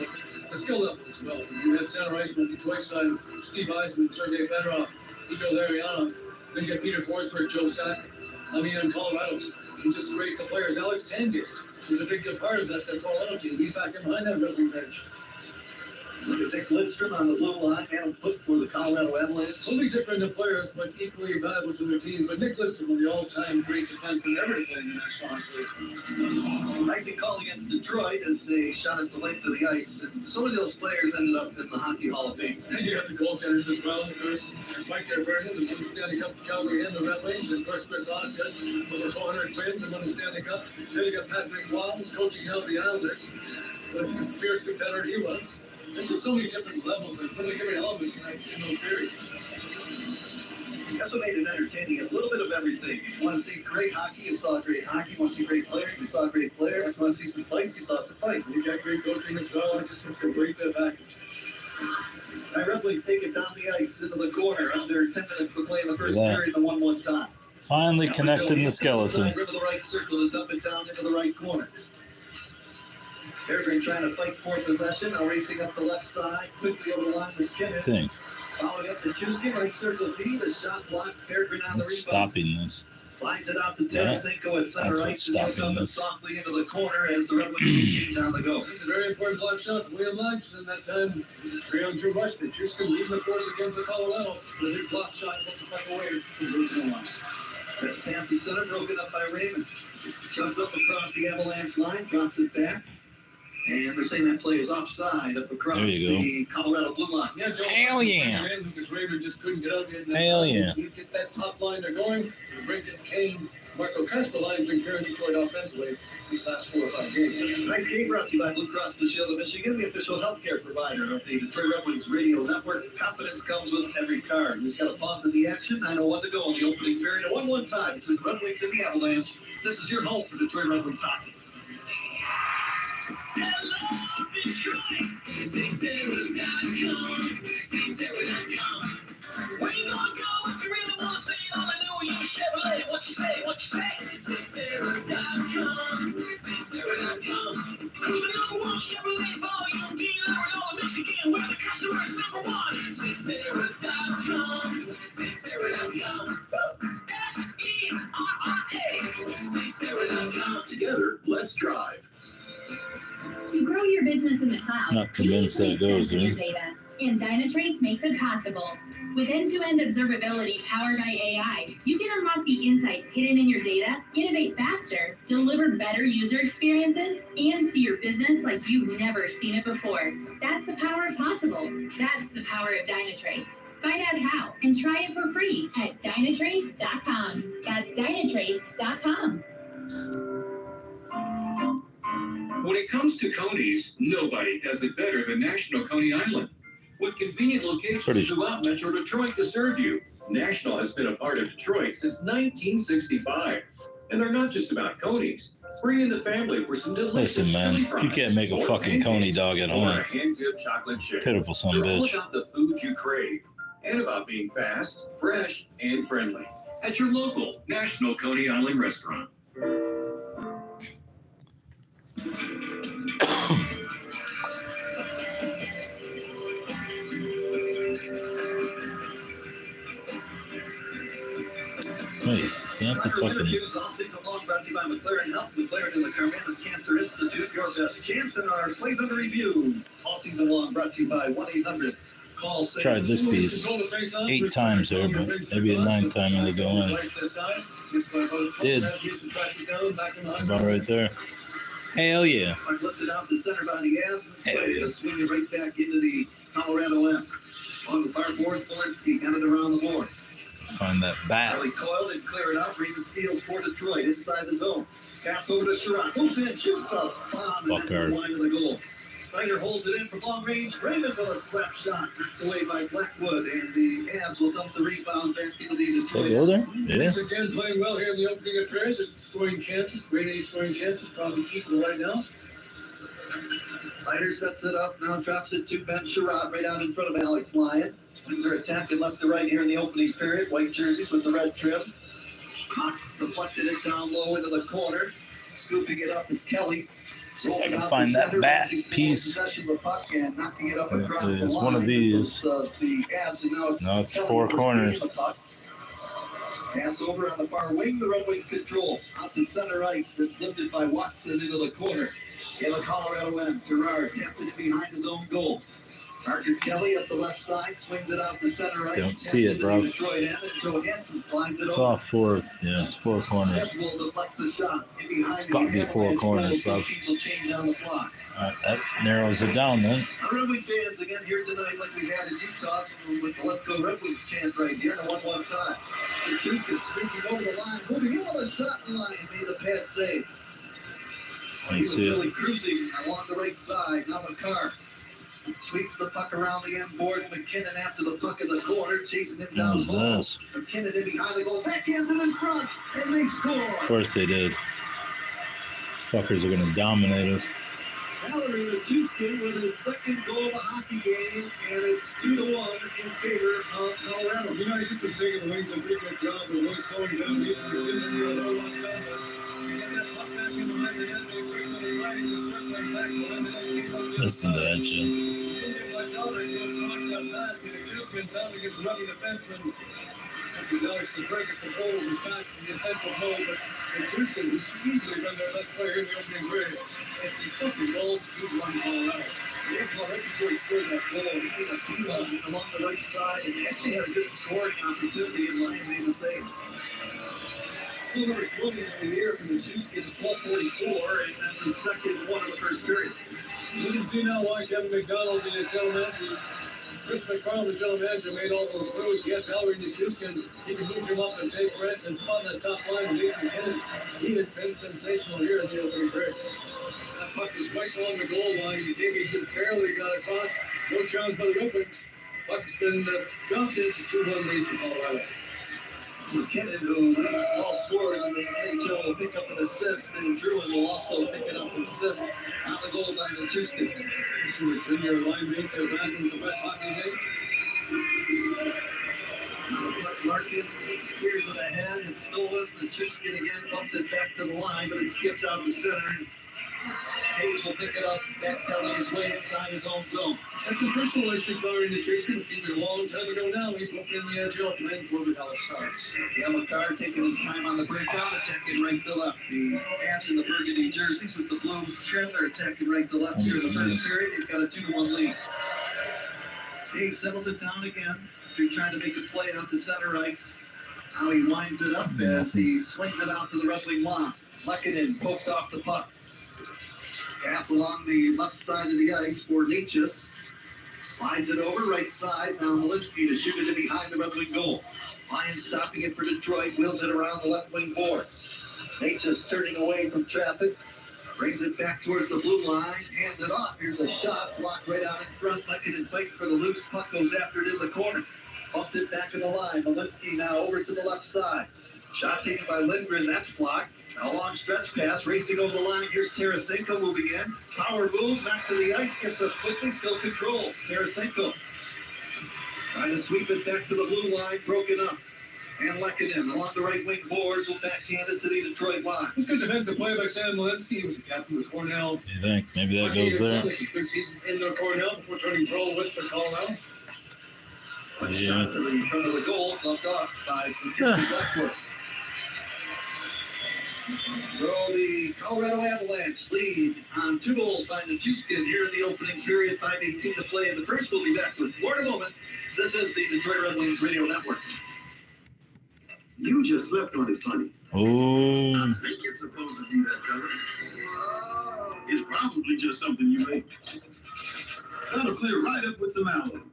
Speaker 1: The skill level as well. You had center ice on the Detroit side, Steve Eisman, Sergei Fedorov, Igor Larionov. Then you got Peter Forsberg, Joe Sack. And Colorado's. And just great the players. Alex Tanguay. was a big part of that Colorado team. He's back in behind that Red Wing bench.
Speaker 3: Look at Nick Lidstrom on the blue line, man, foot for the Colorado Avalanche.
Speaker 1: Totally different than players, but equally valuable to their team. But Nick Lidstrom was the all-time great defenseman ever to play in the National Hockey League.
Speaker 3: Nicely called against Detroit as they shot at the length of the ice, and so many of those players ended up in the Hockey Hall of Fame.
Speaker 1: And you got the goaltenders as well, of course. Mike Vernon, who won the Stanley Cup for Calgary and the Red Wings, and of course Chris Osgood, over 400 wins and won the Stanley Cup. Then you got Patrick Waugh, who's coaching now the Islanders. What a fierce competitor he was. There's just so many different levels and so many different elements in those series.
Speaker 3: That's what made it entertaining. A little bit of everything. You want to see great hockey, you saw great hockey. You want to see great players, you saw great players. You want to see some fights, you saw some fights.
Speaker 1: You got great coaching as well. It's just a great package.
Speaker 3: Red Wings take it down the ice into the corner. Under 10 minutes to play in the first period, the 1-1 tie.
Speaker 2: Finally connecting the skeleton.
Speaker 3: River the right circle to dump it down into the right corner. Peregrine trying to fight for possession. Now racing up the left side. Quickly over the line with
Speaker 2: I
Speaker 3: Kenneth.
Speaker 2: think.
Speaker 3: Following up to Chusky, right circle feed. A shot blocked. Peregrine on the
Speaker 2: What's
Speaker 3: rebound.
Speaker 2: stopping this?
Speaker 3: Slides it out to
Speaker 2: Yeah,
Speaker 3: Tarasenko at center
Speaker 2: that's
Speaker 3: ice.
Speaker 2: what's
Speaker 3: And he'll
Speaker 2: stopping
Speaker 3: come
Speaker 2: this.
Speaker 3: softly into the corner as the Red Wings change on the go.
Speaker 1: It's a very important block shot for William Langston. That time, 3-on-2 rush. The Chusky leading the force against the Colorado. The big block shot put the puck away from the original line.
Speaker 3: Fancy center broken up by Raymond. Chugs up across the Avalanche line, drops it back. And they're saying that play is offside up across
Speaker 2: There you go.
Speaker 3: the Colorado blue line.
Speaker 1: Yeah,
Speaker 2: Hell yeah.
Speaker 1: Lucas Raymond just couldn't get out there.
Speaker 2: Hell yeah.
Speaker 1: You get that top line they're going. The break it came. Marco Castellani's been carrying Detroit offensively these last 4 or 5 games.
Speaker 3: Tonight's game brought to you by Blue Cross Blue Shield of Michigan, the official healthcare provider of the Detroit Red Wings radio network. Confidence comes with every card. We've got a pause in the action. 9:01 to go in the opening period. A 1-1 tie between the Red Wings and the Avalanche. This is your home for Detroit Red Wings hockey.
Speaker 7: Hello, Detroit. CSarah.com. CSarah.com. Where you gonna go if you really wanna see it on the new Chevrolet? What you say? What you say? CSarah.com. CSarah.com. Who's the #1 Chevrolet volume dealer in all of Michigan? Where the customer is #1. CSarah.com. CSarah.com. SERRA. CSarah.com.
Speaker 3: Together, let's drive.
Speaker 6: To grow your business in the cloud,
Speaker 2: Not convinced that goes
Speaker 6: your
Speaker 2: there.
Speaker 6: data, and Dynatrace makes it possible. With end-to-end observability powered by AI, you can unlock the insights hidden in your data, innovate faster, deliver better user experiences, and see your business like you've never seen it before. That's the power of possible. That's the power of Dynatrace. Find out how and try it for free at Dynatrace.com. That's Dynatrace.com.
Speaker 4: When it comes to Coney's, nobody does it better than National Coney Island. With convenient locations throughout Metro Detroit to serve you, National has been a part of Detroit since 1965. And they're not just about Coney's. Bring in the family for some delicious
Speaker 2: Listen, man,
Speaker 4: chili
Speaker 2: you
Speaker 4: fries,
Speaker 2: can't make a
Speaker 4: or
Speaker 2: fucking Coney
Speaker 4: pancakes,
Speaker 2: dog at
Speaker 4: or
Speaker 2: home.
Speaker 4: a hand-dipped chocolate shake.
Speaker 2: Pitiful son of a
Speaker 4: They're all
Speaker 2: bitch.
Speaker 4: about the food you crave and about being fast, fresh, and friendly at your local National Coney Island restaurant.
Speaker 2: Wait, is that the fucking...
Speaker 3: Interviews all season long brought to you by McLaren Health, McLaren and the Carmanis Cancer Institute. Your best chance in our plays under review. All season long brought to you by 1-800. Call save.
Speaker 2: Tried this piece 8 times here, but maybe a 9th time it'll go in. Did. About right there. Hell yeah.
Speaker 3: Lifted out the center by the Avs.
Speaker 2: Hell yeah.
Speaker 3: Swinging right back into the Colorado end. On the far board, Polinski got it around the board.
Speaker 2: Find that bat.
Speaker 3: Early coiled and clear it out. Raven steals for Detroit inside the zone. Pass over to Sherrod. Moves in, shoots up. Bomb and
Speaker 2: Fucker.
Speaker 3: line of the goal. Snyder holds it in from long range. Raven with a slap shot. Knocked away by Blackwood. And the Avs will dump the rebound back into the
Speaker 2: Did
Speaker 3: Detroit.
Speaker 2: I go there? Yeah.
Speaker 1: Once again, playing well here in the opening of trade. Scoring chances, grade A scoring chances, probably equal right now.
Speaker 3: Snyder sets it up. Now drops it to Ben Sherrod right out in front of Alex Lyon. Wings are attacking left to right here in the opening period. White jerseys with the red trim. Cock deflected it down low into the corner. Scooping it up is Kelly.
Speaker 2: See if I can find that bat piece. It's one of these. No, it's 4 corners.
Speaker 3: Pass over on the far wing, the Red Wings control. Out to center ice, it's lifted by Watson into the corner. In the Colorado end, Gerard tapped it behind his own goal. Parker Kelly up the left side, swings it out the center ice.
Speaker 2: Don't see it, bro. It's all four. Yeah, it's four corners. It's got to be four corners, bro. All right, that narrows it down then.
Speaker 3: Red Wing fans again here tonight, like we had in Utah, with the Let's Go Red Wings chant right here, and a 1-1 tie. Tueskin streaking over the line, moving in with a shot in line, made the pad save. He was really cruising along the right side. Now McCarr sweeps the puck around the end boards. McKinnon after the puck in the corner, chasing him down the ball. McKinnon in behind the goal, backhands him in front, and they score.
Speaker 2: Of course they did. These fuckers are going to dominate us.
Speaker 3: Valerie Tueskin with his second goal of the hockey game, and it's 2-1 in favor of Colorado.
Speaker 1: You know, I just was saying the Wings did a pretty good job of really slowing down the
Speaker 2: Listen to that shit.
Speaker 1: Alex the breakers and holes is back in the offensive mode, but Tueskin, who's easily been their best player in the opening grid, it's his second goal, 2-1 Colorado.
Speaker 3: Right before he scored that goal, he made a beeline along the right side and actually had a good scoring opportunity and Lyon made the save. Still number 20 of the year from the Tueskin is 12:44, and that's his second one of the first period.
Speaker 1: You can see now why Kevin McDonald, the general manager, Chris McFarland, the general manager, made all those moves. He had Valerie Nichushkin. He can move him up and take Brent and spot that top line with Nathan McKinnon. He has been sensational here in the opening break. That puck was right along the goal line. Maybe he barely got across. No challenge by the Red Wings. Puck's been dropped. It's a 2-1 lead for Colorado.
Speaker 3: McKinnon, who leads all scorers in the NHL, will pick up an assist, and Druin will also pick it up an assist on the goal line of Tueskin.
Speaker 1: To a junior line mates are back in the Red Hockey League.
Speaker 3: Larkin steers it ahead. It's stolen. The Tueskin again bumped it back to the line, but it skipped out the center. Taves will pick it up, backpedaling his way inside his own zone.
Speaker 1: That's some personal issues following the Tueskin. It seems a long time ago now. He broke in the jail command for the Dallas Stars.
Speaker 3: McCarr taking his time on the breakout, attacking right to left. The Pats in the burgundy jerseys with the blue trim, they're attacking right to left here in the first period. They've got a 2-1 lead. Dave settles it down again after trying to make a play out to center ice. Now he winds it up as he swings it out to the Red Wing line. Lekanen poked off the puck. Pass along the left side of the ice for Natchez. Slides it over right side. Now Malinsky to shoot it in behind the Red Wing goal. Lions stopping it for Detroit. Wheels it around the left wing boards. Natchez turning away from traffic. Brings it back towards the blue line. Hands it off. Here's a shot. Blocked right out in front. Lekanen fights for the loose puck. Goes after it in the corner. Bumped it back in the line. Malinsky now over to the left side. Shot taken by Lindgren. That's blocked. A long stretch pass, racing over the line. Here's Tarasenko moving in. Power move, back to the ice, gets up quickly, still controls. Tarasenko trying to sweep it back to the blue line, broken up. And Lekanen along the right wing boards will backhand it to the Detroit line.
Speaker 1: It's good defensive play by Sam Malinsky. He was the captain with Cornell.
Speaker 2: You think maybe that goes there?
Speaker 1: Good season in Cornell before turning pro with the Colorado.
Speaker 3: Yeah. Shot to the front of the goal, left off by Blackwood. So the Colorado Avalanche lead on 2 goals by Nichushkin here in the opening period. 5:18 to play in the first. We'll be back with more in a moment. This is the Detroit Red Wings Radio Network.
Speaker 5: You just slept on it funny.
Speaker 2: Oh.
Speaker 5: I think it's supposed to be that color. It's probably just something you make. That'll clear right up with some aloe.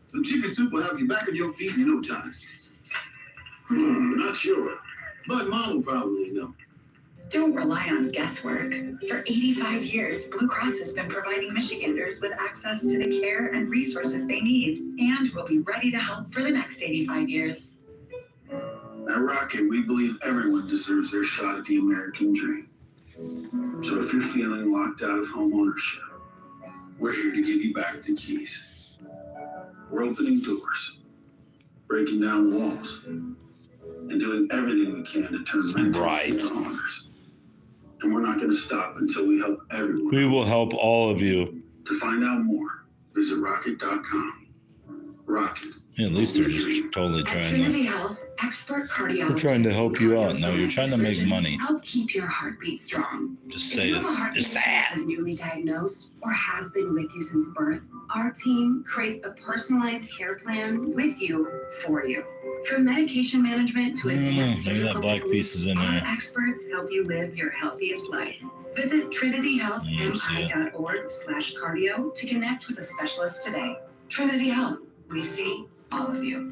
Speaker 5: Some chicken soup will have you back on your feet in no time. Not sure. But Mom will probably know.
Speaker 8: Don't rely on guesswork. For 85 years, Blue Cross has been providing Michiganders with access to the care and resources they need, and will be ready to help for the next 85 years.
Speaker 5: At Rocket, we believe everyone deserves their shot at the American dream. So if you're feeling locked out of home ownership, we're here to give you back the keys. We're opening doors, breaking down walls, and doing everything we can to turn renters into owners. And we're not going to stop until we help everyone.
Speaker 2: We will help all of you.
Speaker 5: To find out more, visit rocket.com. Rocket,
Speaker 2: Yeah, at least they're just totally
Speaker 8: At
Speaker 2: trying
Speaker 8: Trinity
Speaker 2: to.
Speaker 8: Health, expert
Speaker 2: They're
Speaker 8: cardiologists
Speaker 2: trying to help you out.
Speaker 8: and
Speaker 2: No, you're trying to make money.
Speaker 8: help keep your heartbeat strong.
Speaker 2: Just
Speaker 8: If
Speaker 2: say
Speaker 8: you
Speaker 2: it.
Speaker 8: have a heart
Speaker 2: Just say
Speaker 8: condition
Speaker 2: it.
Speaker 8: that is newly diagnosed or has been with you since birth, our team creates a personalized care plan with you for you. From medication management to advanced
Speaker 2: Maybe that
Speaker 8: surgical
Speaker 2: black piece is in
Speaker 8: techniques,
Speaker 2: there.
Speaker 8: our experts help you live your healthiest life. Visit trinityhealthmi.org/cardio to connect with a specialist today. Trinity Health, we see all of you.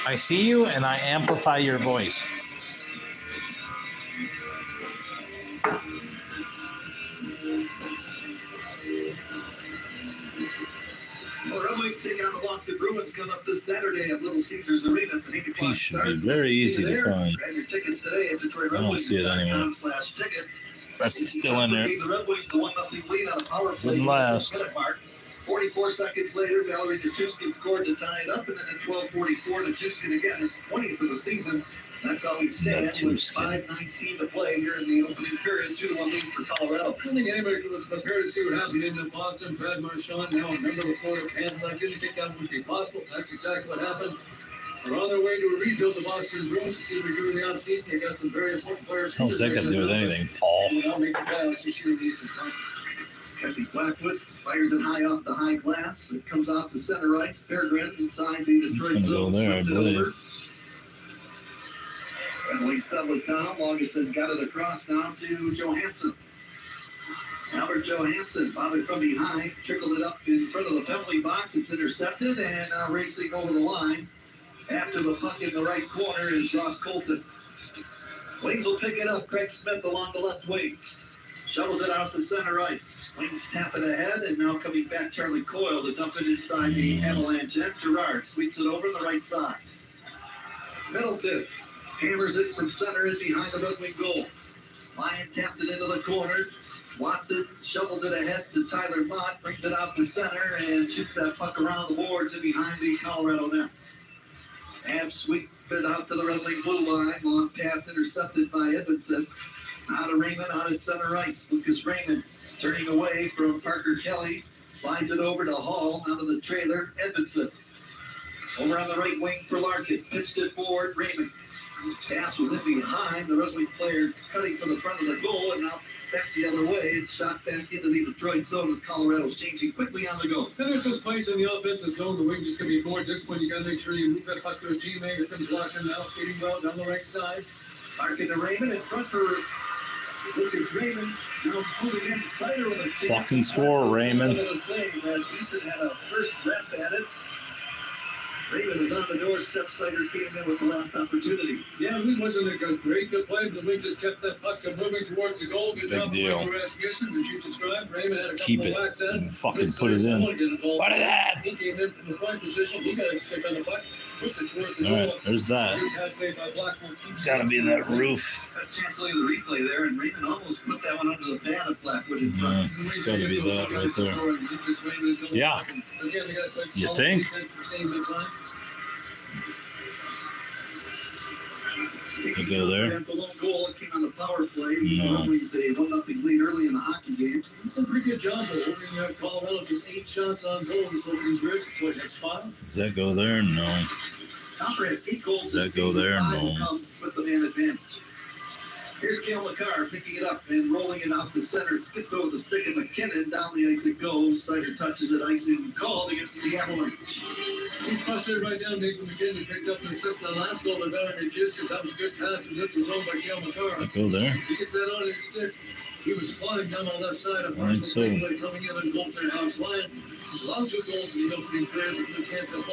Speaker 2: I see you and I amplify your voice.
Speaker 3: Well, the Red Wings taking on the Boston Bruins coming up this Saturday at Little Caesars Arena. It's an 8 o'clock
Speaker 2: Piece should
Speaker 3: start.
Speaker 2: be very easy to find.
Speaker 3: Grab your tickets today at
Speaker 2: I don't see it anywhere.
Speaker 3: DetroitRedWings.com/tickets.
Speaker 2: That's still in there.
Speaker 3: The Red Wings a 1-0 lead on a power play.
Speaker 2: Didn't last.
Speaker 3: 44 seconds later, Valerie Nichushkin scored to tie it up, and then at 12:44, Nichushkin again is 20th of the season. That's how we stand with
Speaker 2: Nichushkin.
Speaker 3: 5:19 to play here in the opening period. 2-1 lead for Colorado.
Speaker 1: I don't think anybody was prepared to see what happened in Boston. Brad Marchand, now a member of the Florida Panthers. I didn't think that would be possible. That's exactly what happened. They're on their way to rebuild the Boston Bruins. See what we do in the offseason. They got some very important players.
Speaker 2: How's that got to do with anything, Paul?
Speaker 1: I'll make the playoffs this year.
Speaker 3: Cassie Blackwood fires it high off the high glass. It comes off the center ice. Fairground inside the
Speaker 2: It's
Speaker 3: Detroit
Speaker 2: gonna go
Speaker 3: zone.
Speaker 2: there, I
Speaker 3: Slipped it
Speaker 2: believe.
Speaker 3: over. Red Wings settle it down. Augustin got it across now to Johansson. Albert Johansson bothered from behind, trickled it up in front of the penalty box. It's intercepted and racing over the line. After the puck in the right corner is Ross Colton. Wings will pick it up. Craig Smith along the left wing. Shovels it out to center ice. Wings tap it ahead, and now coming back, Charlie Coyle to dump it inside the Avalanche end. Gerard sweeps it over the right side. Middleton hammers it from center and behind the Red Wing goal. Lyon taps it into the corner. Watson shovels it ahead to Tyler Mott, brings it out to center, and shoots that puck around the boards and behind the Colorado net. Abs sweep it out to the Red Wing blue line. Long pass intercepted by Edmondson. Out of Raymond, out at center ice. Lucas Raymond turning away from Parker Kelly. Slides it over to Hall, out of the trailer. Edmondson. Over on the right wing for Larkin. Pitched it forward. Raymond. Pass was in behind. The Red Wing player cutting for the front of the goal, and now back the other way. It's shot back into the Detroit zone as Colorado's changing quickly on the go.
Speaker 1: And there's those plays in the offensive zone. The Wings just going to be more disciplined. You got to make sure you move that puck to a teammate. You're going to block him now, skating well down the right side.
Speaker 3: Larkin to Raymond in front for Lucas Raymond. Now moving in. Sider with a
Speaker 2: Fucking score, Raymond.
Speaker 3: As Beeson had a first rap at it. Raymond was on the doorstep. Sider came in with the last opportunity.
Speaker 1: Yeah, we wasn't a great to play, but the Wings just kept that puck moving towards the goal. Good
Speaker 2: Big
Speaker 1: job
Speaker 2: deal.
Speaker 1: of investigation, as you described. Raymond had a couple
Speaker 2: Keep
Speaker 1: of
Speaker 2: it.
Speaker 1: whacks at
Speaker 2: And fucking put it in. Put it in!
Speaker 1: He came in from the point position. He got a stick on the puck. Puts it towards the
Speaker 2: All
Speaker 1: goal.
Speaker 2: right, there's that.
Speaker 1: Good pad save by Blackwood.
Speaker 2: It's got to be that roof.
Speaker 3: Got a chance to look at the replay there, and Raymond almost put that one under the pad of Blackwood in front.
Speaker 2: Yeah, it's got to be that right there. Yeah. You think? Could go there.
Speaker 3: That's a lone goal. It came on the power play.
Speaker 2: No.
Speaker 3: Always a 1-0 lead early in the hockey game.
Speaker 1: He's done a pretty good job of holding Colorado. Just 8 shots on goal this opening bridge. So that's 5.
Speaker 2: Does that go there? No.
Speaker 3: Topper has 8 goals.
Speaker 2: Does that
Speaker 3: this
Speaker 2: go
Speaker 3: season,
Speaker 2: there?
Speaker 3: 5
Speaker 2: No.
Speaker 3: come with the man advantage. Here's Cale Makar picking it up and rolling it out the center. It skipped over the stick of McKinnon. Down the ice it goes. Sider touches it. Icing called against the Avalanche.
Speaker 1: He's frustrated right now. Nathan McKinnon picked up an assist on the last goal by Valerie Nichushkin. That was a good pass and it was owned by Cale Makar.
Speaker 2: Does that go there?
Speaker 1: He gets that on his stick. He was flying down on the left side. Of
Speaker 2: I think so.
Speaker 1: Coming in and goaltender House Lyon. He's allowed 2 goals in the opening period, but you can't tell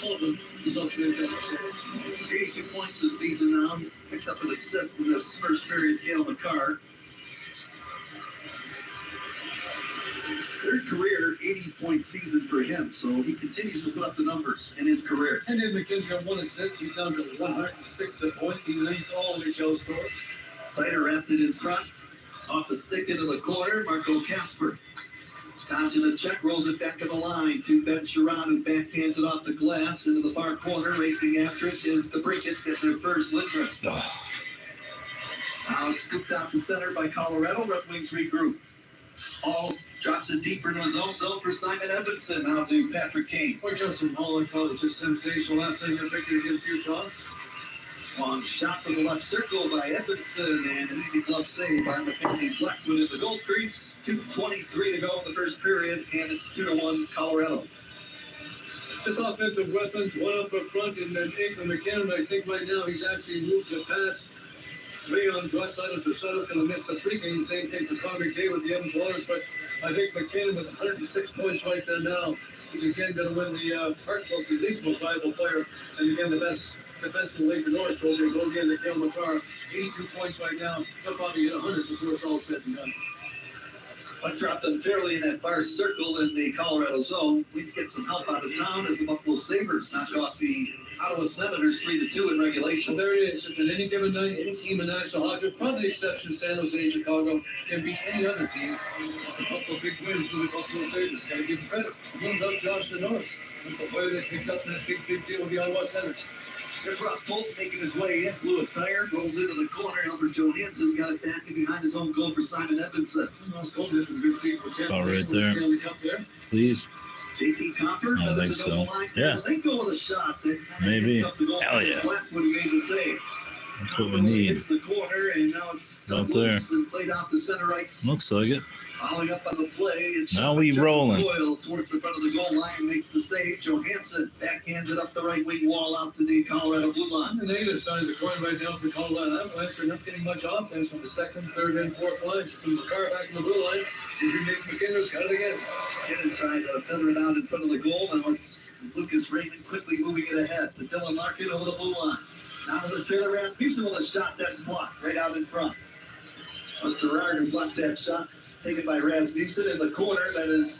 Speaker 1: all of them. He's also been a good player.
Speaker 3: 82 points this season now. Picked up an assist in this first period, Cale Makar. Third career 80-point season for him, so he continues to put up the numbers in his career.
Speaker 1: And then McKinnon's got 1 assist. He's down to 106 points. He leads all the NHL scores.
Speaker 3: Sider wrapped it in front. Off the stick into the corner, Marco Kasper. Dodging a check, rolls it back to the line to Ben Sherrod, who backhands it off the glass into the far corner. Racing after it is the Brinkett, getting their first Lindgren. Now it's scooped out the center by Colorado. Red Wings regroup. All Drops it deeper in the zone for Simon Edmondson. Now to Patrick Kane.
Speaker 1: Boy, Justin Holland was just sensational last night in the victory against Utah.
Speaker 3: Long shot from the left circle by Edmondson, and an easy glove save by Mackenzie Blackwood in the goal crease. 2:23 to go in the first period, and it's 2-1 Colorado.
Speaker 1: Just offensive weapons, one up front, and then Nathan McKinnon. I think right now he's actually moved to pass. Leon Draisaitl to Sutter's going to miss the three games. Same thing for Connor McDavid with the Edmonton Oilers, but I think McKinnon with 106 points right there now is again going to win the Hart Trophy, the league's most valuable player, and again the best defenseman league for North Trophy. Go again to Cale Makar, 82 points right now. He'll probably hit 100 before it's all said and done.
Speaker 3: Puck dropped unfairly in that far circle in the Colorado zone. Leeds get some help out of town as the Buffalo Sabres knock off the Ottawa Senators 3-2 in regulation.
Speaker 1: Well, there it is. Just in any given night, any team in National Hockey, probably the exception of San Jose and Chicago, can beat any other team. A couple of big wins for the Buffalo Sabres. Got to give them credit. Thumbs up, Josh to North. That's the player they picked up in this big deal with the Ottawa Senators.
Speaker 3: There's Ross Bolton making his way in, blew a tire, rolls into the corner. Albert Johansson got it back in behind his own goal for Simon Edmondson.
Speaker 1: Ross Bolton, this is a good seat for Tampa.
Speaker 2: About right there. Please.
Speaker 3: JT Copper.
Speaker 2: I think so. Yeah.
Speaker 3: They go with a shot.
Speaker 2: Maybe. Hell yeah.
Speaker 3: Blackwood made the save.
Speaker 2: That's what we need.
Speaker 3: The corner, and now it's
Speaker 2: Out there.
Speaker 3: And played off the center right.
Speaker 2: Looks like it.
Speaker 3: Following up on the play.
Speaker 2: Now we rolling.
Speaker 3: Doyle towards the front of the goal line makes the save. Johansson backhands it up the right wing wall out to the Colorado blue line.
Speaker 1: On the negative side of the coin right now for Colorado Avalanche, they're not getting much offense from the second, third, and fourth lines. From the car back in the blue line, Nathan McKinnon got it again.
Speaker 3: McKinnon trying to feather it out in front of the goal. Now it's Lucas Raymond quickly moving it ahead to Dylan Larkin over the blue line. Now to the Taylor Rasmussen with a shot that's blocked right out in front. But Gerard blocked that shot. Taken by Rasmussen in the corner. That is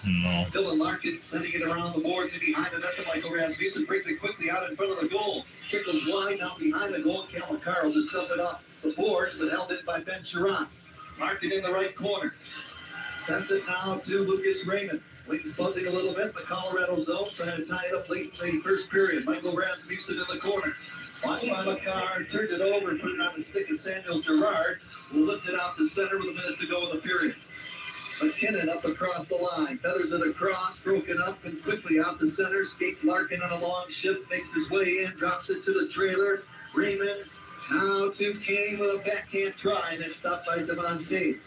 Speaker 3: Dylan Larkin sending it around the boards and behind the net to Michael Rasmussen. Brings it quickly out in front of the goal. Trickles wide now behind the goal. Cale Makar will just dump it off the boards, but held in by Ben Chiron. Larkin in the right corner. Sends it now to Lucas Raymond. Wings buzzing a little bit in the Colorado zone. Trying to tie it up late in the first period. Michael Rasmussen in the corner. Watched by Makar, turned it over and put it on the stick of Samuel Girard, who lifted out the center with a minute to go in the period. McKinnon up across the line, feathers it across, broken up and quickly out the center, skates Larkin on a long shift, makes his way in, drops it to the trailer. Raymond now to Kane with a backhand try, and it's stopped by Devontae.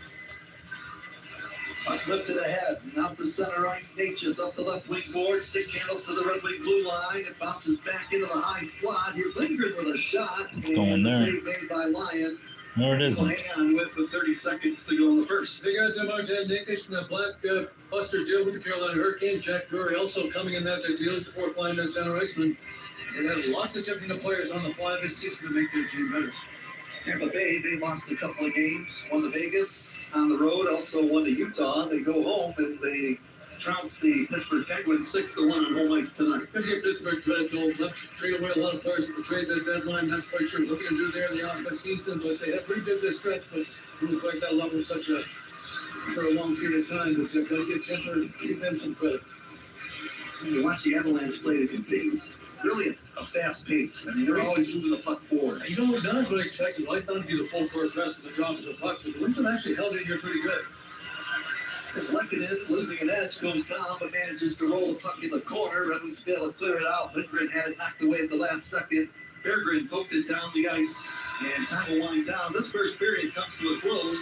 Speaker 3: Puck lifted ahead, and out the center ice, Natchez up the left wing board, stick handles to the red wing blue line, it bounces back into the high slot. Here's Lindgren with a shot.
Speaker 2: It's going there.
Speaker 3: Save made by Lyon.
Speaker 2: No, it isn't.
Speaker 3: Hang on with 30 seconds to go in the first.
Speaker 1: They got Devontae Natchez in the black buster deal with the Carolina Hurricanes. Jack Drury also coming in that deal as the fourth line and center iceman. They have lots of different players on the fly this season to make their team better.
Speaker 3: Tampa Bay, they lost a couple of games. Won to Vegas on the road, also won to Utah. They go home and they trounce the Pittsburgh Penguins 6-1 on home ice tonight.
Speaker 1: Could give Pittsburgh credit to left trade away a lot of players at the trade deadline. Not quite sure what they're going to do there in the off season, but they have redid their stretch, but didn't quite that level for a long period of time. But they've got to give them some credit.
Speaker 3: When you watch the Avalanche play, they can pace. Really a fast pace. I mean, they're always moving the puck forward.
Speaker 1: You know, not as what I expected. I thought it'd be the full court press of the drop of the puck, but the Winds have actually held it here pretty good.
Speaker 3: Lekanen, losing an edge, goes down, but manages to roll the puck in the corner. Red Wings fail to clear it out. Lindgren had it knocked away at the last second. Berggren poked it down the ice, and time will wind down. This first period comes to a close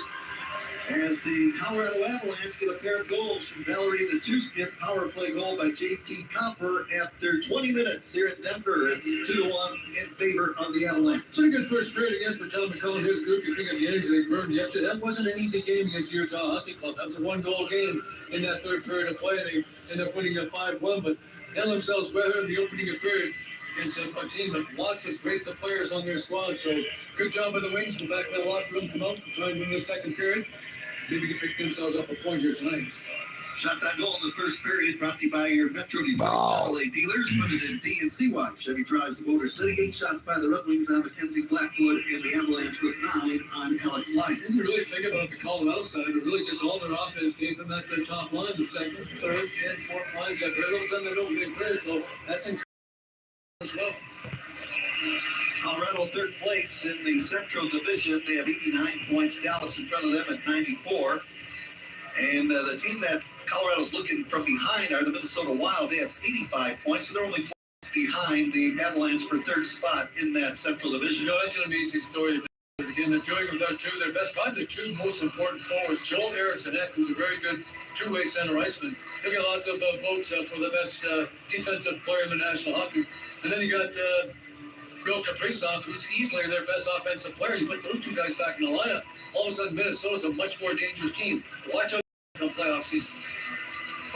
Speaker 3: as the Colorado Avalanche get a pair of goals from Valerie Nichushkin. Power play goal by JT Copper after 20 minutes here in Denver. It's 2-1 in favor of the Avalanche.
Speaker 1: Pretty good first period again for Tom McCall and his group. You think of the innings they burned yesterday. That wasn't an easy game against Utah Hockey Club. That was a one-goal game in that third period of play. They ended up winning a 5-1, but held themselves better in the opening of period against a team with lots of great players on their squad. So good job by the Wings to back that locker room, come out and try and win this second period. Maybe can pick themselves up a point here tonight.
Speaker 3: Shots on goal in the first period brought to you by your Metro Detroit Chevrolet dealers. Put it in D&C Watch. Chevy drives the Motor City. 8 shots by the Red Wings on Mackenzie Blackwood and the Avalanche with 9 on Alex Lyon.
Speaker 1: When you really think about the Colorado side, it really just all their offense came from that top line. The second, third, and fourth line got very little time they don't get cleared, so that's incredible as well.
Speaker 3: Colorado third place in the Central Division. They have 89 points. Dallas in front of them at 94. And the team that Colorado's looking from behind are the Minnesota Wild. They have 85 points, so they're only points behind the Avalanche for third spot in that Central Division.
Speaker 1: You know, that's an amazing story. Again, they're doing without their best, probably the two most important forwards. Joel Eriksson, who's a very good two-way center iceman. They got lots of votes for the best defensive player in the National Hockey. And then you got Bill Kaprizov, who's easily their best offensive player. You put those two guys back in the lineup, all of a sudden Minnesota's a much more dangerous team. Watch out in the playoff season.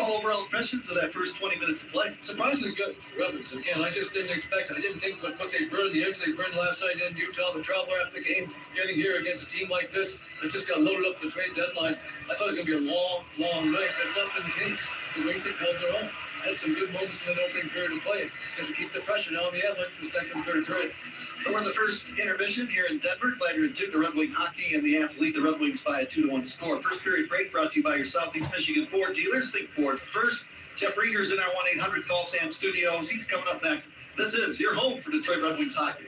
Speaker 3: Overall impressions of that first 20 minutes of play?
Speaker 1: Surprisingly good for Rebels. Again, I just didn't expect it. I didn't think what they burned, the eggs they burned last night in Utah, the travel after the game, getting here against a team like this that just got loaded up to the trade deadline. I thought it was going to be a long, long night. That's not been the case. The Wings have held their own. Had some good moments in that opening period of play. Just to keep the pressure now on the Avalanche in the second and third period.
Speaker 3: So we're in the first intermission here in Denver. Glad you're in tune to Red Wing Hockey, and the Avs lead the Red Wings by a 2-1 score. First period break brought to you by your Southeast Michigan Ford dealers. Think Ford first. Jeff Rieger's in our 1-800-CALL-SAM studios. He's coming up next. This is your home for Detroit Red Wings hockey.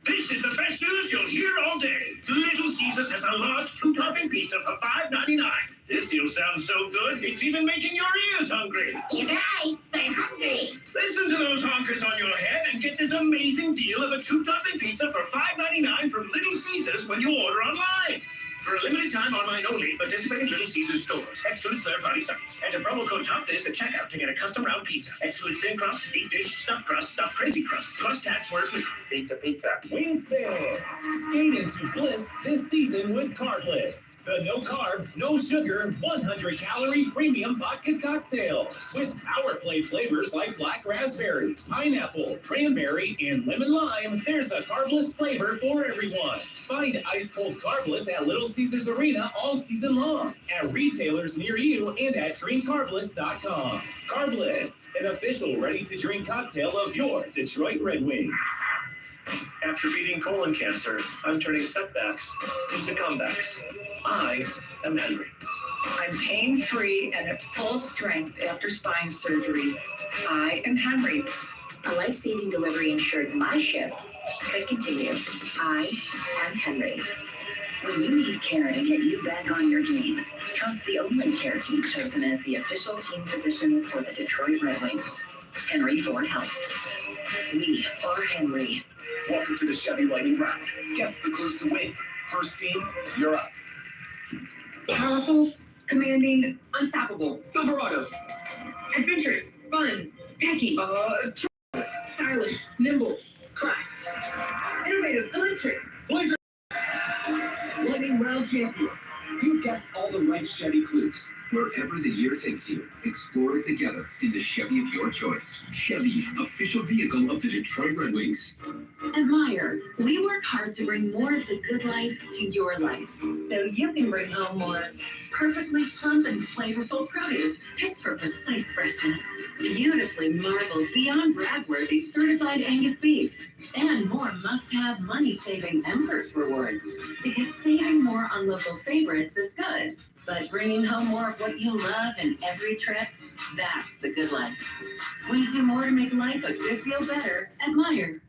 Speaker 4: This is the best news you'll hear all day. Little Caesars has a large two-topping pizza for $5.99. This deal sounds so good, it's even making your ears hungry.
Speaker 6: You're right, they're hungry.
Speaker 4: Listen to those honkers on your head and get this amazing deal of a two-topping pizza for $5.99 from Little Caesars when you order online. For a limited time, online only, participating Little Caesars stores. Excludes third-party sites. Enter promo code TOPTHIS at checkout to get a custom round pizza. Excludes thin crust, deep dish, stuffed crust, stuffed crazy crust, plus tax where applicable. Pizza, pizza.
Speaker 9: Wings fans, skate into bliss this season with Carbliss. The no-carb, no-sugar, 100-calorie premium vodka cocktail. With power play flavors like black raspberry, pineapple, cranberry, and lemon lime, there's a Carbliss flavor for everyone. Find ice-cold Carbliss at Little Caesars Arena all season long, at retailers near you and at drinkcarbliss.com. Carbliss, an official ready-to-drink cocktail of your Detroit Red Wings.
Speaker 3: After beating colon cancer, I'm turning setbacks into comebacks. I am Henry.
Speaker 8: I'm pain-free and at full strength after spine surgery. I am Henry.
Speaker 6: A life-saving delivery ensured my shift could continue. I am Henry. When you need care to get you back on your game, trust the only care team chosen as the official team physicians for the Detroit Red Wings. Henry Ford Health. We are Henry.
Speaker 3: Welcome to the Chevy Lightning Round. Guess the clues to win. First team, you're up.
Speaker 6: Powerful, commanding, unstoppable, Silverado. Adventurous, fun, tacky, stylish, nimble, crass, innovative, electric,
Speaker 1: Blazer.
Speaker 4: Lightning Round champions. You've guessed all the right Chevy clues.
Speaker 10: Wherever the year takes you, explore it together in the Chevy of your choice. Chevy, official vehicle of the Detroit Red Wings.
Speaker 6: At Meijer, we work hard to bring more of the good life to your life, so you can bring home more perfectly plump and flavorful produce, picked for precise freshness, beautifully marbled, beyond brag-worthy certified Angus beef, and more must-have money-saving Empress rewards. Because saving more on local favorites is good, but bringing home more of what you love in every trip, that's the good life. We do more to make life a good deal better at Meijer.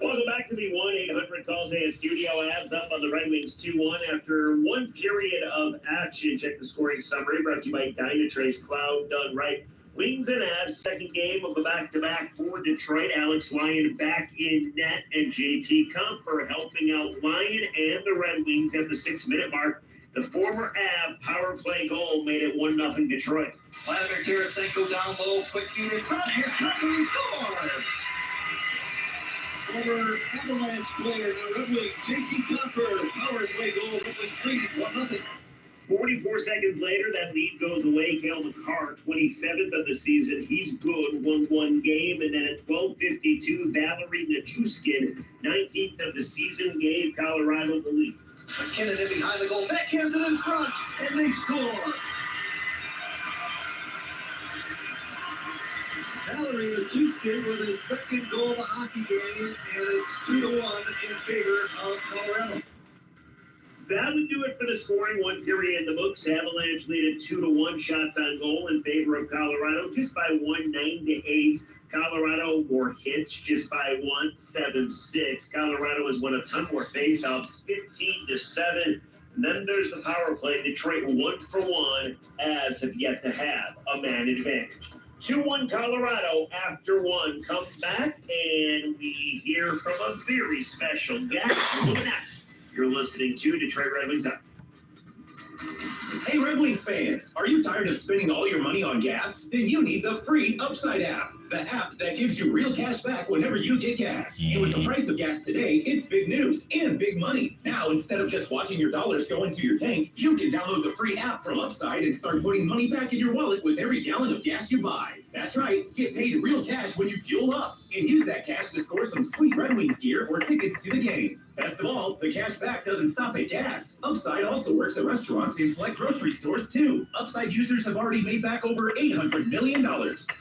Speaker 11: Welcome back to the 1-800-CALL-SAM studio. Avs up on the Red Wings 2-1 after one period of action. Check the scoring summary brought to you by Dynatrace Cloud done right. Wings and Avs, second game of a back-to-back for Detroit. Alex Lyon back in net, and JT Comfer helping out Lyon and the Red Wings at the 6-minute mark. The former Av power play goal made it 1-0 Detroit.
Speaker 3: Vladimir Tarasenko down low, quick feed in front. Here's Comfer, he scores! Former Avalanche player, now Red Wing, JT Comfer, power play goal, Red Wings lead, 1-0.
Speaker 11: 44 seconds later, that lead goes away. Cale Makar, 27th of the season. He's good, 1-1 game. And then at 12:52, Valerie Nichushkin, 19th of the season, gave Colorado the lead.
Speaker 3: McKinnon in behind the goal, backhands it in front, and they score. Valerie Nichushkin with his second goal of the hockey game, and it's 2-1 in favor of Colorado.
Speaker 11: That would do it for the scoring. One period in the books. Avalanche lead at 2-1. Shots on goal in favor of Colorado, just by 1, 9-8. Colorado more hits, just by 1, 7-6. Colorado has won a ton more faceoffs, 15-7. And then there's the power play. Detroit 1 for 1. Avs have yet to have a man advantage. 2-1 Colorado after 1. Come back and we hear from a very special guest. Next, you're listening to Detroit Red Wings Up.
Speaker 9: Hey Red Wings fans, are you tired of spending all your money on gas? Then you need the free Upside app, the app that gives you real cash back whenever you get gas. And with the price of gas today, it's big news and big money. Now, instead of just watching your dollars go into your tank, you can download the free app from Upside and start putting money back in your wallet with every gallon of gas you buy. That's right, get paid real cash when you fuel up, and use that cash to score some sweet Red Wings gear or tickets to the game. Best of all, the cash back doesn't stop at gas. Upside also works at restaurants and select grocery stores too. Upside users have already made back over $800 million.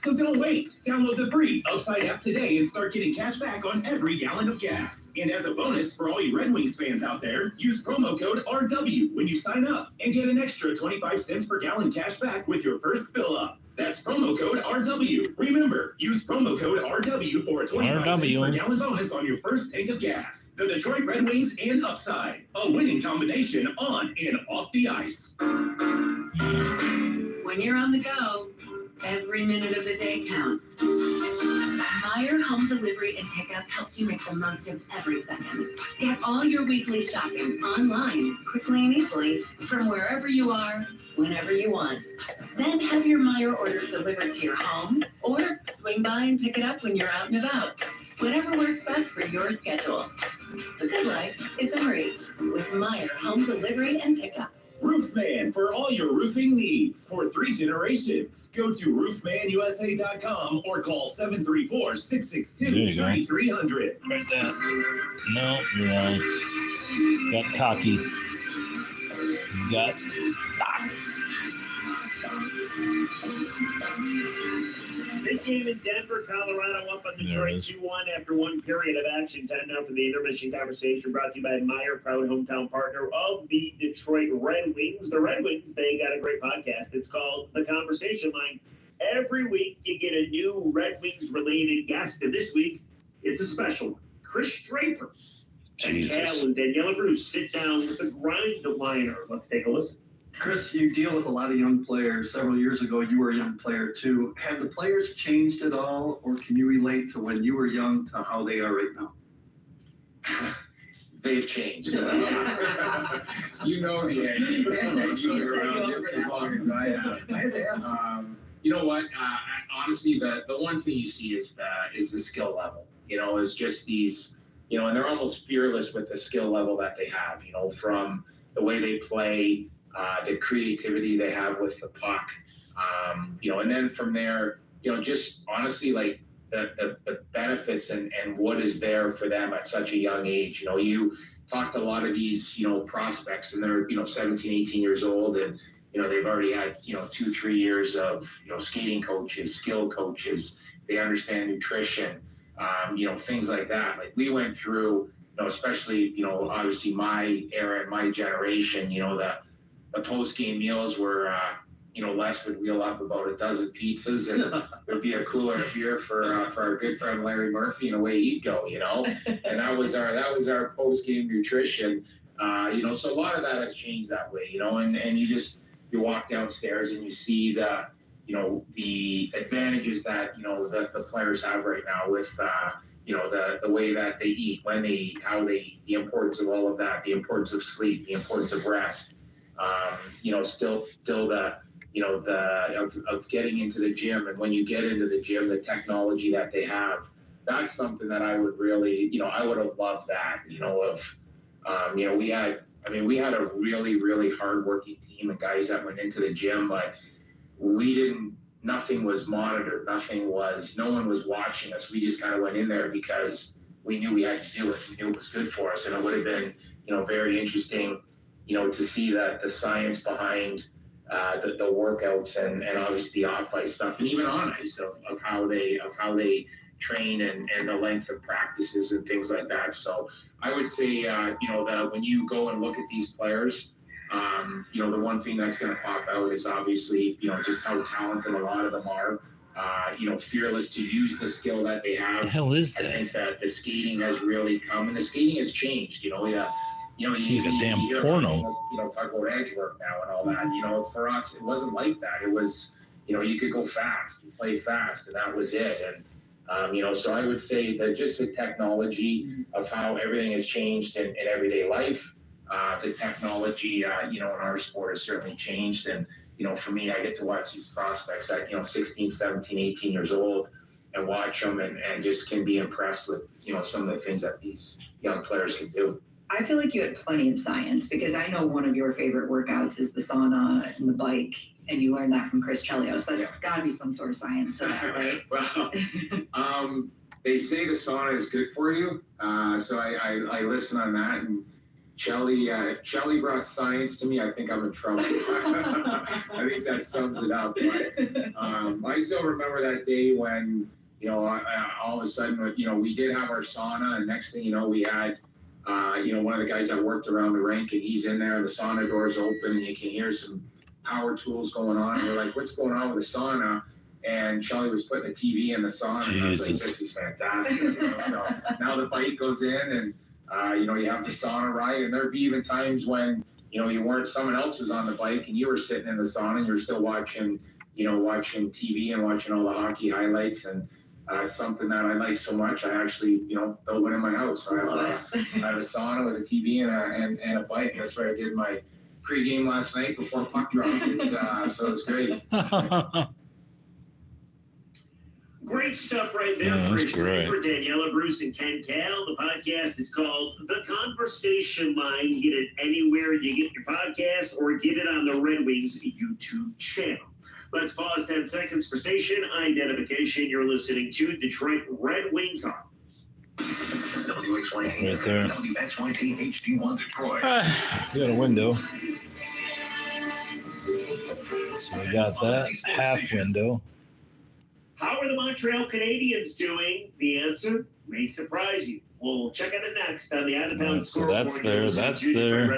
Speaker 9: So don't wait. Download the free Upside app today and start getting cash back on every gallon of gas. And as a bonus for all you Red Wings fans out there, use promo code RW when you sign up and get an extra 25 cents per gallon cash back with your first fill up. That's promo code RW. Remember, use promo code RW for a 25 cents per gallon bonus on your first tank of gas. The Detroit Red Wings and Upside. A winning combination on and off the ice.
Speaker 8: When you're on the go, every minute of the day counts. Meyer Home Delivery and Pickup helps you make the most of every second. Get all your weekly shopping online, quickly and easily, from wherever you are, whenever you want. Then have your Meyer orders delivered to your home, or swing by and pick it up when you're out and about. Whatever works best for your schedule. The good life is in reach with Meyer Home Delivery and Pickup.
Speaker 9: Roofman for all your roofing needs for 3 generations. Go to roofmanusa.com or call 734-662-3300.
Speaker 2: Right there. No, you're wrong. Got cocky. You got...
Speaker 11: Big game in Denver, Colorado up on Detroit 2-1 after 1 period of action. Time now for the intermission conversation brought to you by Meyer, proud hometown partner of the Detroit Red Wings. The Red Wings, they got a great podcast. It's called The Conversation Line. Every week you get a new Red Wings related guest, and this week it's a special one. Chris Draper and Cal and Daniela Bruce sit down with the grind liner. Let's take a listen.
Speaker 12: Chris, you deal with a lot of young players. Several years ago, you were a young player too. Have the players changed at all, or can you relate to when you were young to how they are right now?
Speaker 13: They've changed. You know me, Andy. You've been around just as long as I have. You know what? Honestly, the one thing you see is the skill level. You know, is just these. You know, and they're almost fearless with the skill level that they have. You know, from the way they play. The creativity they have with the puck, you know, and then from there, you know, just honestly, like the benefits and what is there for them at such a young age. You know, you talk to a lot of these, you know, prospects and they're, you know, 17, 18 years old and, you know, they've already had, you know, 2-3 years of, you know, skating coaches, skill coaches. They understand nutrition, you know, things like that. Like we went through, you know, especially, you know, obviously my era and my generation, you know, the post-game meals were, you know, Les would wheel up about a dozen pizzas and there'd be a cooler of beer for our good friend Larry Murphy, and away he'd go, you know. And that was our post-game nutrition, you know. So a lot of that has changed that way, you know. And you walk downstairs and you see the, you know, the advantages that, you know, that the players have right now with, you know, the way that they eat, when they eat, how they eat, the importance of all of that, the importance of sleep, the importance of rest. You know, still the, you know, of getting into the gym, and when you get into the gym, the technology that they have, that's something that I would really, you know, I would have loved that, you know, you know, we had a really, really hardworking team of guys that went into the gym, but nothing was monitored, no one was watching us. We just kind of went in there because we knew we had to do it. We knew it was good for us, and it would have been, you know, very interesting, you know, to see that the science behind the workouts and obviously the off-ice stuff, and even on ice of how they train and the length of practices and things like that. So I would say, that when you go and look at these players, the one thing that's going to pop out is obviously, just how talented a lot of them are. Fearless to use the skill that they have.
Speaker 2: The hell is that?
Speaker 13: I think that the skating has really come, and the skating has changed.
Speaker 2: Seems like a damn porno.
Speaker 13: Talk about edge work now and all that. For us, it wasn't like that. It was, you could go fast, you play fast, and that was it. And so I would say that just the technology of how everything has changed in everyday life, the technology, in our sport has certainly changed. And for me, I get to watch these prospects at 16, 17, 18 years old, and watch them and just can be impressed with some of the things that these young players can do.
Speaker 8: I feel like you had plenty of science, because I know one of your favorite workouts is the sauna and the bike, and you learned that from Chris Chelios. So there's got to be some sort of science to that, right?
Speaker 13: Well, they say the sauna is good for you, so I listen on that. And Chelly, if Chelly brought science to me, I think I'm in trouble. I think that sums it up. But I still remember that day when all of a sudden we did have our sauna, and next thing you know, we had. One of the guys that worked around the rink, and he's in there, the sauna door's open, and you can hear some power tools going on. And we're like, what's going on with the sauna? And Charlie was putting a TV in the sauna, and I was like, this is fantastic. So now the bike goes in, and, you have the sauna ride, and there'd be even times when, you weren't, someone else was on the bike, and you were sitting in the sauna, and you're still watching TV and watching all the hockey highlights. And something that I like so much, I actually, built one in my house. So I have a sauna with a TV and a bike. That's where I did my pregame last night before puck drop. So it's great.
Speaker 11: Great stuff right there.
Speaker 2: Yeah, that's great.
Speaker 11: For Daniela, Bruce, and Ken Cal. The podcast is called The Conversation Line. You get it anywhere you get your podcast, or get it on the Red Wings YouTube channel. Let's pause 10 seconds for station identification. You're listening to Detroit Red Wings on
Speaker 2: Right there.
Speaker 10: WXYT HD1 Detroit.
Speaker 2: We got a window. So we got that half window.
Speaker 11: How are the Montreal Canadiens doing? The answer may surprise you. We'll check on it next on the Out of Town
Speaker 2: So that's there. That's there.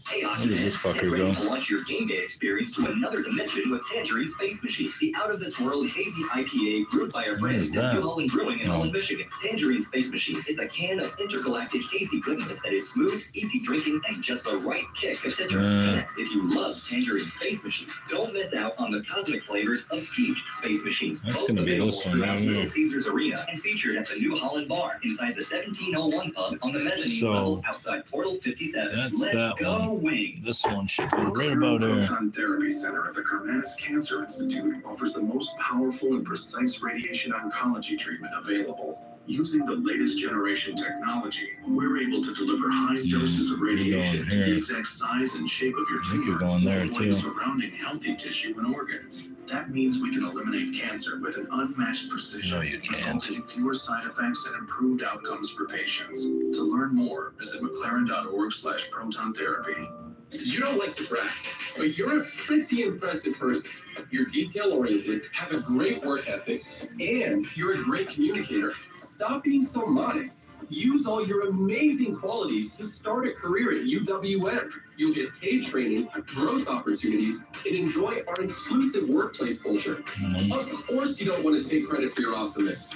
Speaker 5: Hey,
Speaker 2: Where does this fucker go?
Speaker 5: To launch your game day experience to another dimension with Tangerine Space Machine, the out-of-this-world hazy IPA brewed by our friends at New Holland Brewing in Holland, Michigan. Tangerine Space Machine is a can of intergalactic hazy goodness that is smooth, easy drinking, and just the right kick of citrus. If you love Tangerine Space Machine, don't miss out on the cosmic flavors of Peach Space Machine.
Speaker 2: That's going to be this one right here.
Speaker 5: Caesars Arena and featured at the New Holland Bar inside the 1701 pub on the mezzanine level outside Portal 57.
Speaker 2: That's
Speaker 5: Let's
Speaker 2: that
Speaker 5: go
Speaker 2: one.
Speaker 5: Wings.
Speaker 2: This one should go right about there.
Speaker 10: Proton Therapy Center at the Carmanis Cancer Institute offers the most powerful and precise radiation oncology treatment available. Using the latest generation technology, we're able to deliver high doses of radiation to the exact size and shape of your tumor,
Speaker 2: you're going there too.
Speaker 10: Surrounding healthy tissue and organs. That means we can eliminate cancer with an unmatched precision.
Speaker 2: No, you can't.
Speaker 10: Resulting in fewer side effects and improved outcomes for patients. To learn more, visit mclaren.org/proton therapy.
Speaker 14: You don't like to brag, but you're a pretty impressive person. You're detail-oriented, have a great work ethic, and you're a great communicator. Stop being so modest. Use all your amazing qualities to start a career at UWM. You'll get paid training, growth opportunities, and enjoy our inclusive workplace culture. Of course you don't want to take credit for your awesomeness.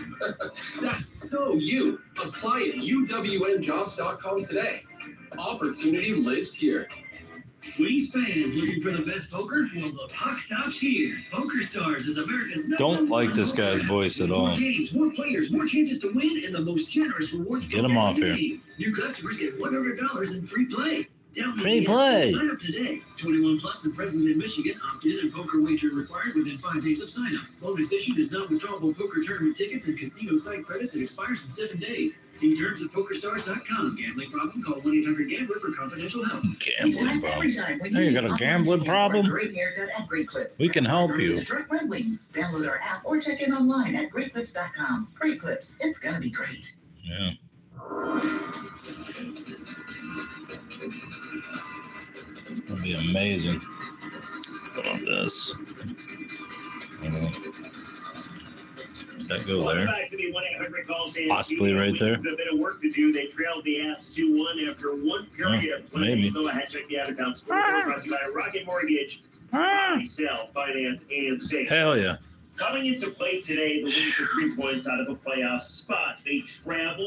Speaker 14: That's so you. Apply at uwmjobs.com today. Opportunity lives here.
Speaker 15: Wings fans looking for the best poker? Well, the puck stops here. Poker Stars is America's
Speaker 2: Don't like this guy's voice at all.
Speaker 15: More games, more players, more chances to win, and the most generous rewards.
Speaker 2: Get him off here.
Speaker 15: New customers get $100 in free play. Download
Speaker 2: Free
Speaker 15: the app
Speaker 2: play.
Speaker 15: and sign up today. 21 plus and present in Michigan. Opt-in and poker wager required within 5 days of sign-up. Bonus issued is non-withdrawable poker tournament tickets and casino site credit that expires in 7 days. See terms at PokerStars.com. Gambling problem? Call 1-800-GAMBLER for confidential help.
Speaker 2: Gambling problem. Hey, you got a gambling problem?
Speaker 16: Great haircut at Great Clips.
Speaker 2: We can help you.
Speaker 16: Detroit Red Wings. Download our app or check in online at GreatClips.com. Great Clips. It's gonna be great.
Speaker 2: Yeah. It's gonna be amazing. How about this? Does that go there?
Speaker 11: Back to the 1-800 call saying
Speaker 2: Possibly right there.
Speaker 11: A bit of work to do. They trailed the Avs 2-1 after one period of play.
Speaker 2: Maybe.
Speaker 11: Go ahead, check the out-of-town score. Brought to you by Rocket Mortgage. Buy, sell, finance, and save.
Speaker 2: Hell yeah.
Speaker 11: Coming into play today, the Wings are 3 points out of a playoff spot. They trail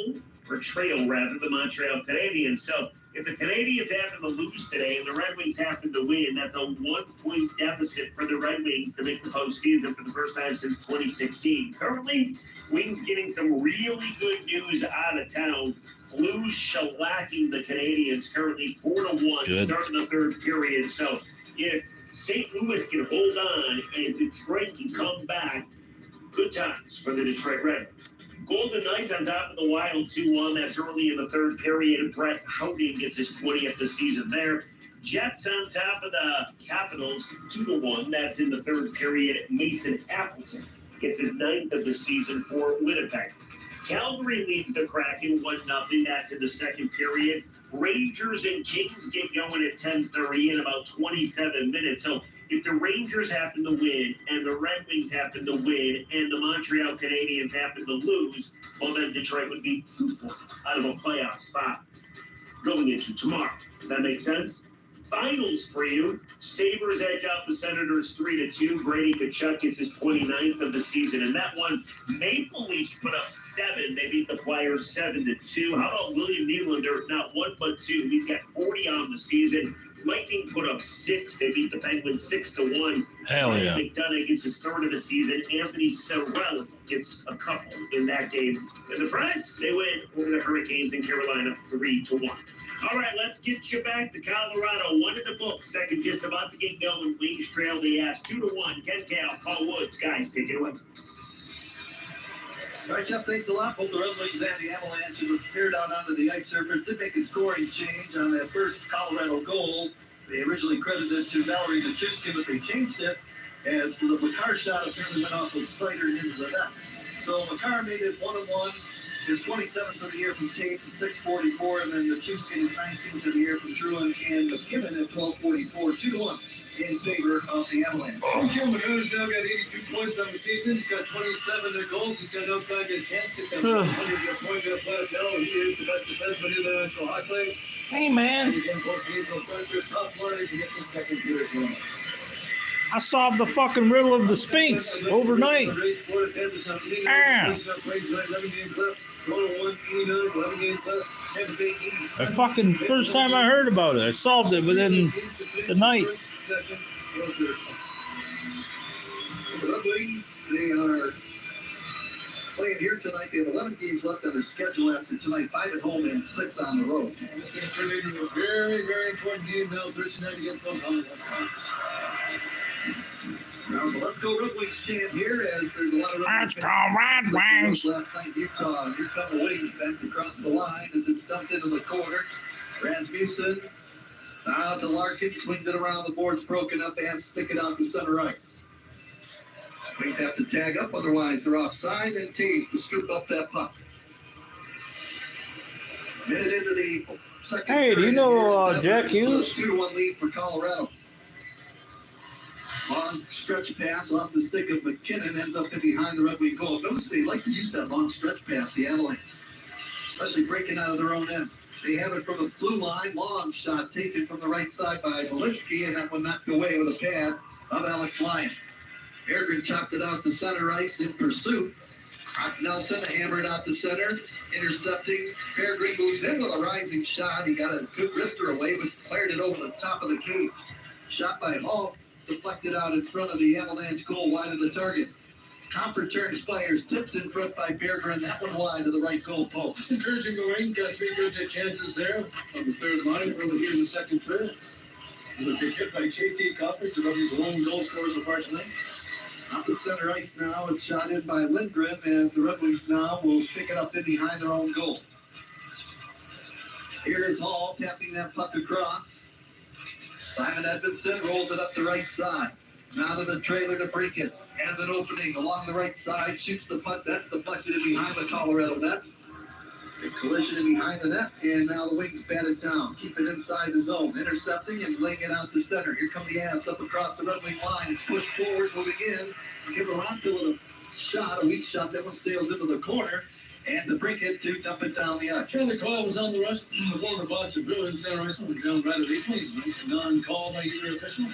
Speaker 11: the Montreal Canadiens. So if the Canadiens happen to lose today and the Red Wings happen to win, that's a 1-point deficit for the Red Wings to make the postseason for the first time since 2016. Currently, Wings getting some really good news out of town. Blues shellacking the Canadiens, currently 4-1, starting the third period. So if St. Louis can hold on and Detroit can come back, good times for the Detroit Red Wings. Golden Knights on top of the Wild 2-1. That's early in the third period. Brett Howden gets his 20th of the season there. Jets on top of the Capitals 2-1. That's in the third period. Mason Appleton gets his 9th of the season for Winnipeg. Calgary leads the Kraken 1-0. That's in the second period. Rangers and Kings get going at 10:30 in about 27 minutes. So if the Rangers happen to win and the Red Wings happen to win and the Montreal Canadiens happen to lose, well, then Detroit would be 2 points out of a playoff spot going into tomorrow. Does that make sense? Finals for you. Sabres edge out the Senators 3-2. Brady Tkachuk gets his 29th of the season. And that one, Maple Leafs put up 7. They beat the Flyers 7-2. How about William Nylander? Not 1 but 2. He's got 40 on the season. Lightning put up 6. They beat the Penguins 6-1.
Speaker 2: Hell yeah.
Speaker 11: McDonough gets his 3rd of the season. Anthony Cirelli gets a couple in that game. And the Preds, they win over the Hurricanes in Carolina 3-1. All right, let's get you back to Colorado. 1 in the books. Second just about to get going. Wings trail the Avs 2-1. Ken Cal, Paul Woods. Guys, take it away.
Speaker 3: All right, Jeff, thanks a lot. Both the Red Wings and the Avalanche have appeared out onto the ice surface. Did make a scoring change on that first Colorado goal. They originally credited to Valerie Nichushkin, but they changed it as the Makar shot apparently went off with Sider into the net. So Makar made it 1-1. His 27th of the year from Tates at 6:44, and then Nichushkin is 19th of the year from Truan and McKibben at 12:44, 2-1 in favor of the Avalanche.
Speaker 1: Joe Makar's now got 82 points on the season. He's got 27 goals. He's got outside the chance to get 100 points at plateau. He is the best defenseman in the National Hockey League.
Speaker 2: Hey, man.
Speaker 1: He's in postseason. Starts your top learning to get the second period going.
Speaker 2: I solved the fucking riddle of the Sphinx overnight. The fucking first time I heard about it, I solved it within the night.
Speaker 3: The Red Wings, they are playing here tonight. They have 11 games left on their schedule after tonight, 5 at home and 6 on the road.
Speaker 1: It's going to turn into a very, very important game now, Thursday night against Los Angeles.
Speaker 3: Now, the Let's Go Red Wings chant here as there's a lot of
Speaker 2: Let's go Red Wings!
Speaker 3: Last night, Utah, here come the Wings back across the line as it's dumped into the corner. Rasmussen out to Larkin, swings it around, the board's broken up, they have to stick it out to center ice. Wings have to tag up, otherwise they're offside, and Tate to scoop up that puck. Minute into the second
Speaker 2: Hey, do you know Jack Hughes?
Speaker 3: 2-1 lead for Colorado. Long stretch pass off the stick of McKinnon, ends up in behind the Red Wing goal. Notice they like to use that long stretch pass, the Avalanche, especially breaking out of their own end. They have it from the blue line, long shot taken from the right side by Walensky, and that one knocked away with a pad of Alex Lyon. Berggren chopped it out to center ice in pursuit. Brock Nelson hammered out the center, intercepting. Berggren moves in with a rising shot. He got a good wrister away, but fired it over the top of the cage. Shot by Hall, deflected out in front of the Avalanche goal, wide of the target. Comp returns fires, tipped in front by Berggren. That one wide to the right goal post.
Speaker 1: Just encouraging the Wings. Got 3 good chances there on the third line early here in the second period. With a big hit by JT Coppers, the Rebels' lone goal scorer so far tonight.
Speaker 3: Off the center ice now, it's shot in by Lindgren as the Red Wings now will pick it up in behind their own goal. Here is Hall tapping that puck across. Simon Edmondson rolls it up the right side. Now to the trailer to break it. Has an opening along the right side, shoots the puck. That's deflected in behind the Colorado net. A collision in behind the net, and now the Wings bat it down. Keep it inside the zone, intercepting and laying it out to center. Here come the Avs up across the Red Wing line. It's pushed forward, moving in. Give Aranto with a shot, a weak shot. That one sails into the corner. And the bring it to dump it down the ice.
Speaker 1: Charlie Coyle was on the rush. The former Boston Bruins center ice was down right at Eastman. Nice non-call by either official.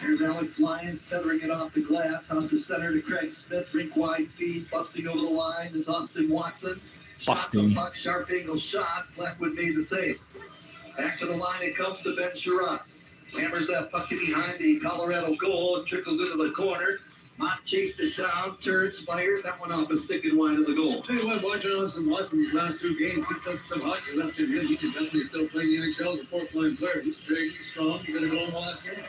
Speaker 3: Here's Alex Lyon feathering it off the glass. Out to center to Craig Smith. Rink wide feed. Busting over the line is Austin Watson.
Speaker 2: Busting.
Speaker 3: Shot the puck. Sharp angle shot. Blackwood made the save. Back to the line it comes to Ben Sherrod. Hammers that puck in behind the Colorado goal and trickles into the corner. Mott chased it down, turns, fires. That one off a stick and wide of the goal.
Speaker 1: Tell you what, watching Austin Watson these last 2 games, he's done some hockey left in him. He can definitely still play the NHL as a fourth-line player. He's big, he's strong. He's going to go in the last game.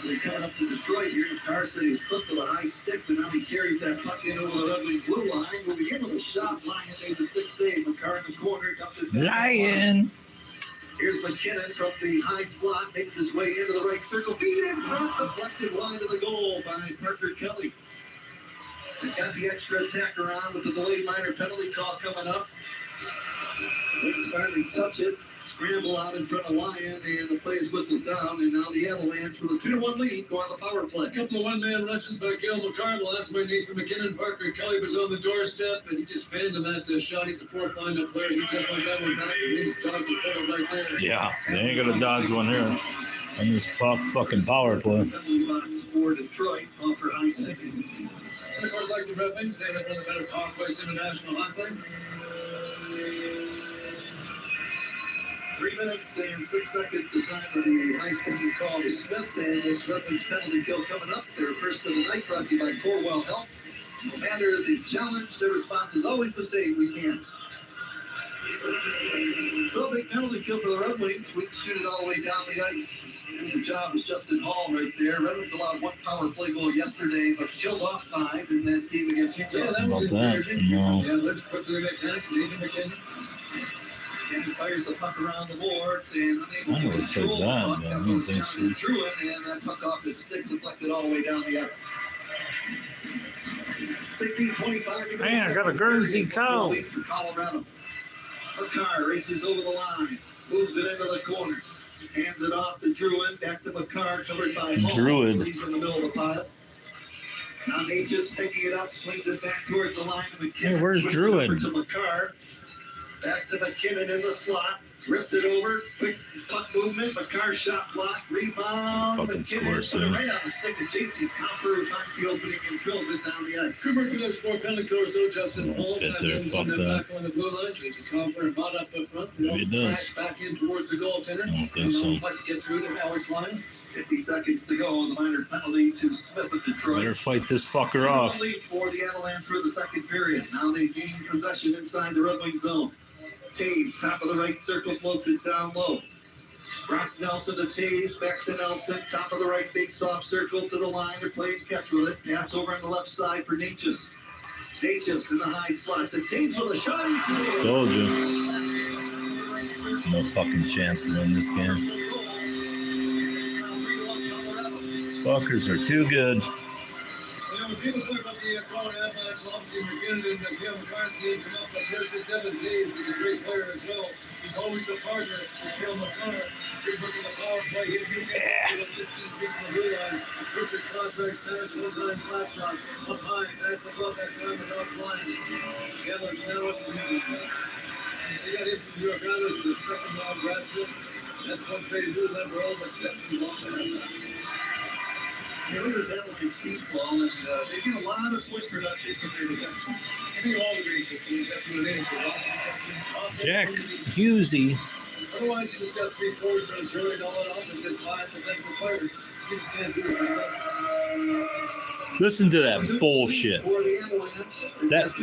Speaker 3: They're coming up to Detroit here. Carson is clipped with a high stick, but now he carries that puck in over the Red Wings blue line. We'll begin with a shot. Lyon made the stick save. McCarr in the corner.
Speaker 2: Lyon.
Speaker 3: Here's McKinnon from the high slot, makes his way into the right circle. Feed in front, deflected wide of the goal by Parker Kelly. They got the extra attacker on with the delayed minor penalty call coming up. Wings finally touch it, scramble out in front of Lyon, and the play is whistled down. And now the Avalanche with a 2-1 lead go on the power play.
Speaker 1: A couple of one-man rushes by Gil McCarr. Last by Nathan McKinnon. Parker Kelly was on the doorstep, and he just fanned him at the shot. He's a fourth line-up player. He just went that one back, and he's dodged the pull right there.
Speaker 2: Yeah, they ain't gonna dodge one here on this fucking power play.
Speaker 3: For Detroit, offer high sticking.
Speaker 1: And of course, like the Red Wings, they have one of the better power plays in the National Hockey League.
Speaker 3: 3 minutes and 6 seconds the time of the high sticking call to Smith, and this Red Wings penalty kill coming up. Their first of the night, brought to you by Corwell Health. No matter the challenge, their response is always the same: we can. So big penalty kill for the Red Wings. We can shoot it all the way down the ice. And the job is Justin Hall right there. Red Wings allowed 1 power play goal yesterday, but killed off 5 in that game against Utah.
Speaker 1: Yeah, that was encouraging.
Speaker 2: No.
Speaker 1: Yeah, let's quick to the next half. Nathan McKinnon.
Speaker 3: And he fires the puck around the boards and unable
Speaker 2: I know
Speaker 3: to
Speaker 2: it's like
Speaker 3: control the
Speaker 2: that,
Speaker 3: puck.
Speaker 2: but I
Speaker 3: That
Speaker 2: don't
Speaker 3: goes
Speaker 2: think
Speaker 3: down
Speaker 2: so.
Speaker 3: to Druin, and that puck off his stick deflected all the way down the ice. 16:25.
Speaker 2: Man, I got a Guernsey cow.
Speaker 3: Colorado. McCarr races over the line, moves it into the corner, hands it off to Druin, back to McCarr, covered by Hall.
Speaker 2: Druid.
Speaker 3: He's in the middle of the pile. Now Natchez picking it up, swings it back towards the line to McKinnon.
Speaker 2: Hey, where's
Speaker 3: Swings it
Speaker 2: Druid?
Speaker 3: over to McCarr. Back to McKinnon in the slot. Ripped it over. Quick puck movement. McCarr shot blocked. Rebound.
Speaker 2: Fucking
Speaker 3: McKinnon
Speaker 2: score
Speaker 3: put it
Speaker 2: soon.
Speaker 3: right on the stick of JT Copper. Finds the opening and drills it down the ice.
Speaker 1: Cooper to those 4 penalty kills, so Justin Hall.
Speaker 2: Fit there, fuck that.
Speaker 1: Back on the blue line. JT Copper and Mott up front.
Speaker 2: Maybe it does.
Speaker 1: Crash back in towards the goaltender.
Speaker 2: I don't think so.
Speaker 1: Much to get through to Alex Lyon.
Speaker 3: 50 seconds to go on the minor penalty to Smith of Detroit.
Speaker 2: Better fight this fucker off.
Speaker 3: Lead for the Avalanche for the second period. Now they gain possession inside the Red Wing zone. Taves, top of the right circle, floats it down low. Brock Nelson to Taves, back to Nelson, top of the right face-off circle to the line. They're playing catch with it. Pass over on the left side for Natchez. Natchez in the high slot. The Taves with a shot. He scores.
Speaker 2: Told you. No fucking chance to win this game. These fuckers are too good.
Speaker 1: You know, when people talk about the Colorado Avalanche, obviously McKinnon and Cam McCarthy come up, but there's this Devin Taves, who's a great player as well. He's always a partner with Cam McCarr. Big look at the power play. He's going to get 15 feet from the blue line. Perfect contract pass, one-time slap shot. Up high, that's above that time of North line. The Avalanche now up to the they got hit from New York Islanders for the second round draft pick. That's one trade to do with that role, but definitely want to have that.
Speaker 3: You know, this Avalanche baseball, and they get a lot of quick production from their defensemen.
Speaker 1: I think all the great teams, that's what it is.
Speaker 2: Jack Husey.
Speaker 1: Otherwise, you just got 3 quarters on his really all that offense, just 5 defensive players. You just can't do it.
Speaker 2: Listen to that bullshit. That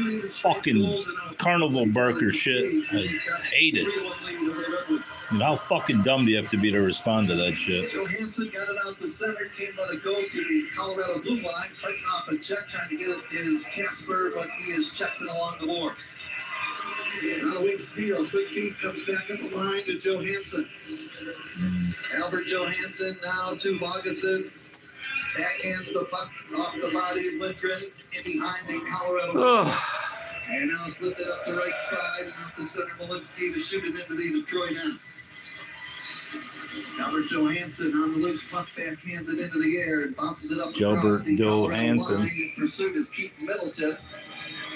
Speaker 2: fucking Carnival Barker shit. I hate it. And how fucking dumb do you have to be to respond to that shit?
Speaker 3: Johansson got it out the center, can't let it go to the Colorado blue line, fighting off a check, trying to get it is Casper, but he is checked along the boards. Now the wing steal, quick feed comes back up the line to Johansson. Albert Johansson now to Lagesson. Backhands the puck off the body of Lindgren in behind the Colorado. And now it's lifted up the right side and off the center Malinsky to shoot it into the Detroit end. Albert Johansson on the loose puck, backhands it into the air and bounces it up.
Speaker 2: Jobert Johansson.
Speaker 3: In pursuit is Keith Middleton.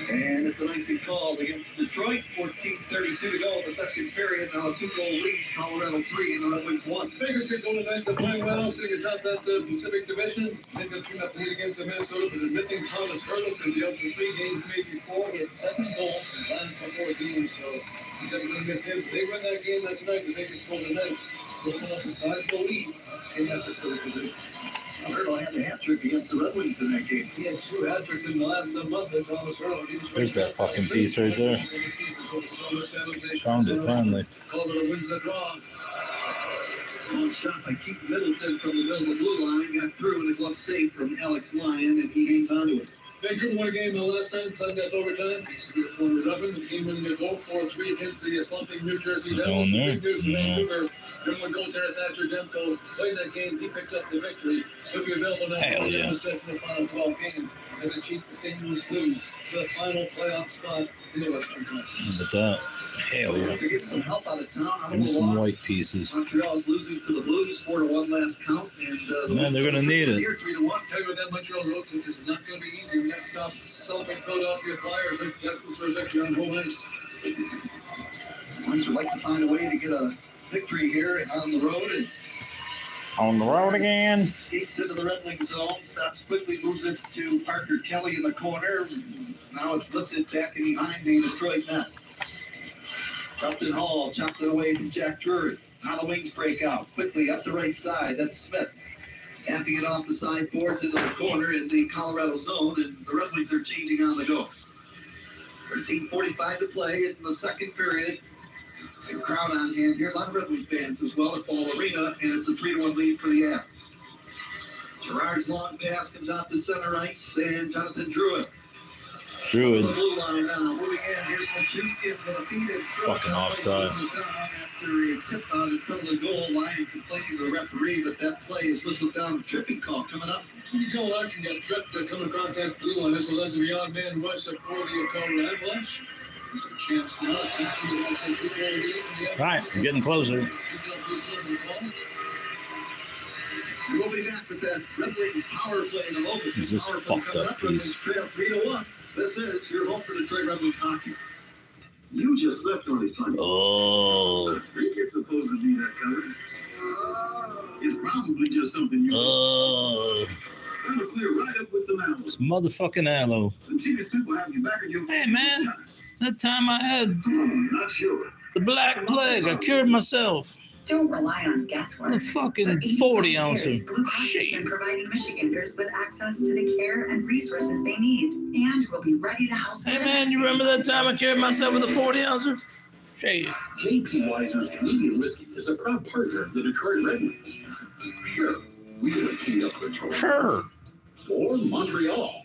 Speaker 3: And it's an icing call against Detroit. 14:32 to go in the second period. Now a 2-goal lead. Colorado 3 and the Red Wings 1.
Speaker 1: Bakersfield going back to playing well, sitting atop that Pacific Division. They got 2-0 lead against Minnesota, but they're missing Thomas Hurdle because the other 3 games made before. He had 7 goals in the last 4 games, so he definitely missed him. They win that game that's tonight. The Bakers go to Knights. They'll put up a sizable lead in that Pacific Division.
Speaker 3: Hurdle had a hat-trick against the Red Wings in that game.
Speaker 1: He had 2 hat-tricks in the last month at Thomas Hurdle.
Speaker 2: There's that fucking piece right there. Found it finally.
Speaker 1: Colorado wins the draw.
Speaker 3: Long shot by Keith Middleton from the middle of the blue line. Got through and a glove save from Alex Lyon, and he hangs onto it.
Speaker 1: Vancouver won a game last night, sudden death overtime. The team winning the goal 4-3 against the slumping New Jersey Devils. Big news for Vancouver. Number 1 goaltender Thatcher Demko played that game. He picked up the victory. He'll be available now for the final 12 games as it cheats the St. Louis Blues for the final playoff spot in the Western Conference.
Speaker 2: Look at that. Hell yeah.
Speaker 3: To get some help out of town.
Speaker 2: Give me some white pieces.
Speaker 3: Montreal is losing to the Blues 4-1 last count. And
Speaker 2: man, they're going to need it.
Speaker 1: Here 3-1. Tell you what, that Montreal road trip is not going to be easy. Next stop, Celtic Philadelphia Flyers. That's for a victory on home ice.
Speaker 3: Ones would like to find a way to get a victory here on the road. It's
Speaker 2: on the road again.
Speaker 3: Skates into the Red Wings zone, stops quickly, moves it to Parker Kelly in the corner. Now it's lifted back and behind the Detroit net. Dustin Hall chopped it away from Jack Drury. Now the Wings break out quickly up the right side. That's Smith. Tapping it off the side boards into the corner in the Colorado zone, and the Red Wings are changing on the go. 13:45 to play in the second period. A crowd on hand here. A lot of Red Wings fans as well at Ball Arena, and it's a 3-1 lead for the Avs. Gerard's long pass comes out to center ice, and Jonathan Druid.
Speaker 2: Druid.
Speaker 3: The blue line now. Moving in. Here's Machuski for the feed.
Speaker 2: Fucking offside.
Speaker 3: After a tip out in front of the goal line, complaining to the referee that that play is whistled down. Tripping call coming up.
Speaker 1: Joel Larkin got tripped coming across that blue line. This will lead to the odd man rush for the Colorado Avalanche. There's a chance now to take 2-goal lead.
Speaker 2: All right, I'm getting closer.
Speaker 3: We'll be back with that Red Wing power play in the local.
Speaker 2: Is this fucked up piece?
Speaker 3: Trail 3-1. This is your home for Detroit Red Wings hockey.
Speaker 10: You just left on it funny.
Speaker 2: Oh.
Speaker 10: It's supposed to be that color. It's probably just something you.
Speaker 2: Oh.
Speaker 10: I'm gonna clear right up with some aloe.
Speaker 2: It's motherfucking aloe.
Speaker 10: Some chicken soup will have you back in your.
Speaker 2: Hey man, that time I had
Speaker 10: not sure.
Speaker 2: the Black Plague, I cured myself.
Speaker 8: Don't rely on guesswork.
Speaker 2: The fucking 40 ouncer.
Speaker 8: Blue Cross has been providing Michiganders with access to the care and resources they need, and will be ready to help.
Speaker 2: Hey man, you remember that time I cured myself with a 40 ouncer? Shit.
Speaker 10: KP Weiser's Canadian whiskey is a proud partner of the Detroit Red Wings. Sure, we could have teamed up with Toronto.
Speaker 2: Sure.
Speaker 10: Or Montreal.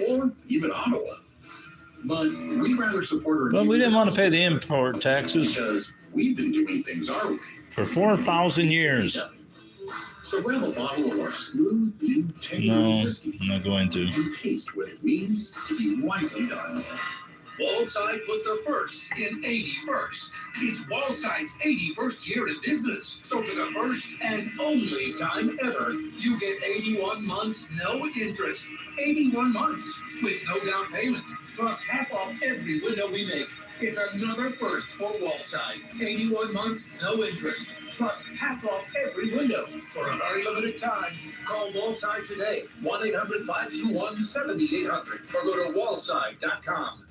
Speaker 10: Or even Ottawa. But we'd rather support our.
Speaker 2: But we didn't want to pay the import taxes.
Speaker 10: Because we've been doing things our way.
Speaker 2: For 4,000 years.
Speaker 10: So grab a bottle of our smooth, new, tender whiskey.
Speaker 2: I'm not going to.
Speaker 10: And taste what it means to be wisely done.
Speaker 4: Wildside put the first in 81st. It's Wildside's 81st year in business. So for the first and only time ever, you get 81 months, no interest. 81 months with no down payment. Plus half off every window we make. It's another first for Wildside. 81 months, no interest. Plus half off every window for a very limited time. Call Wildside today. 1-800-521-7800 or go to wildside.com.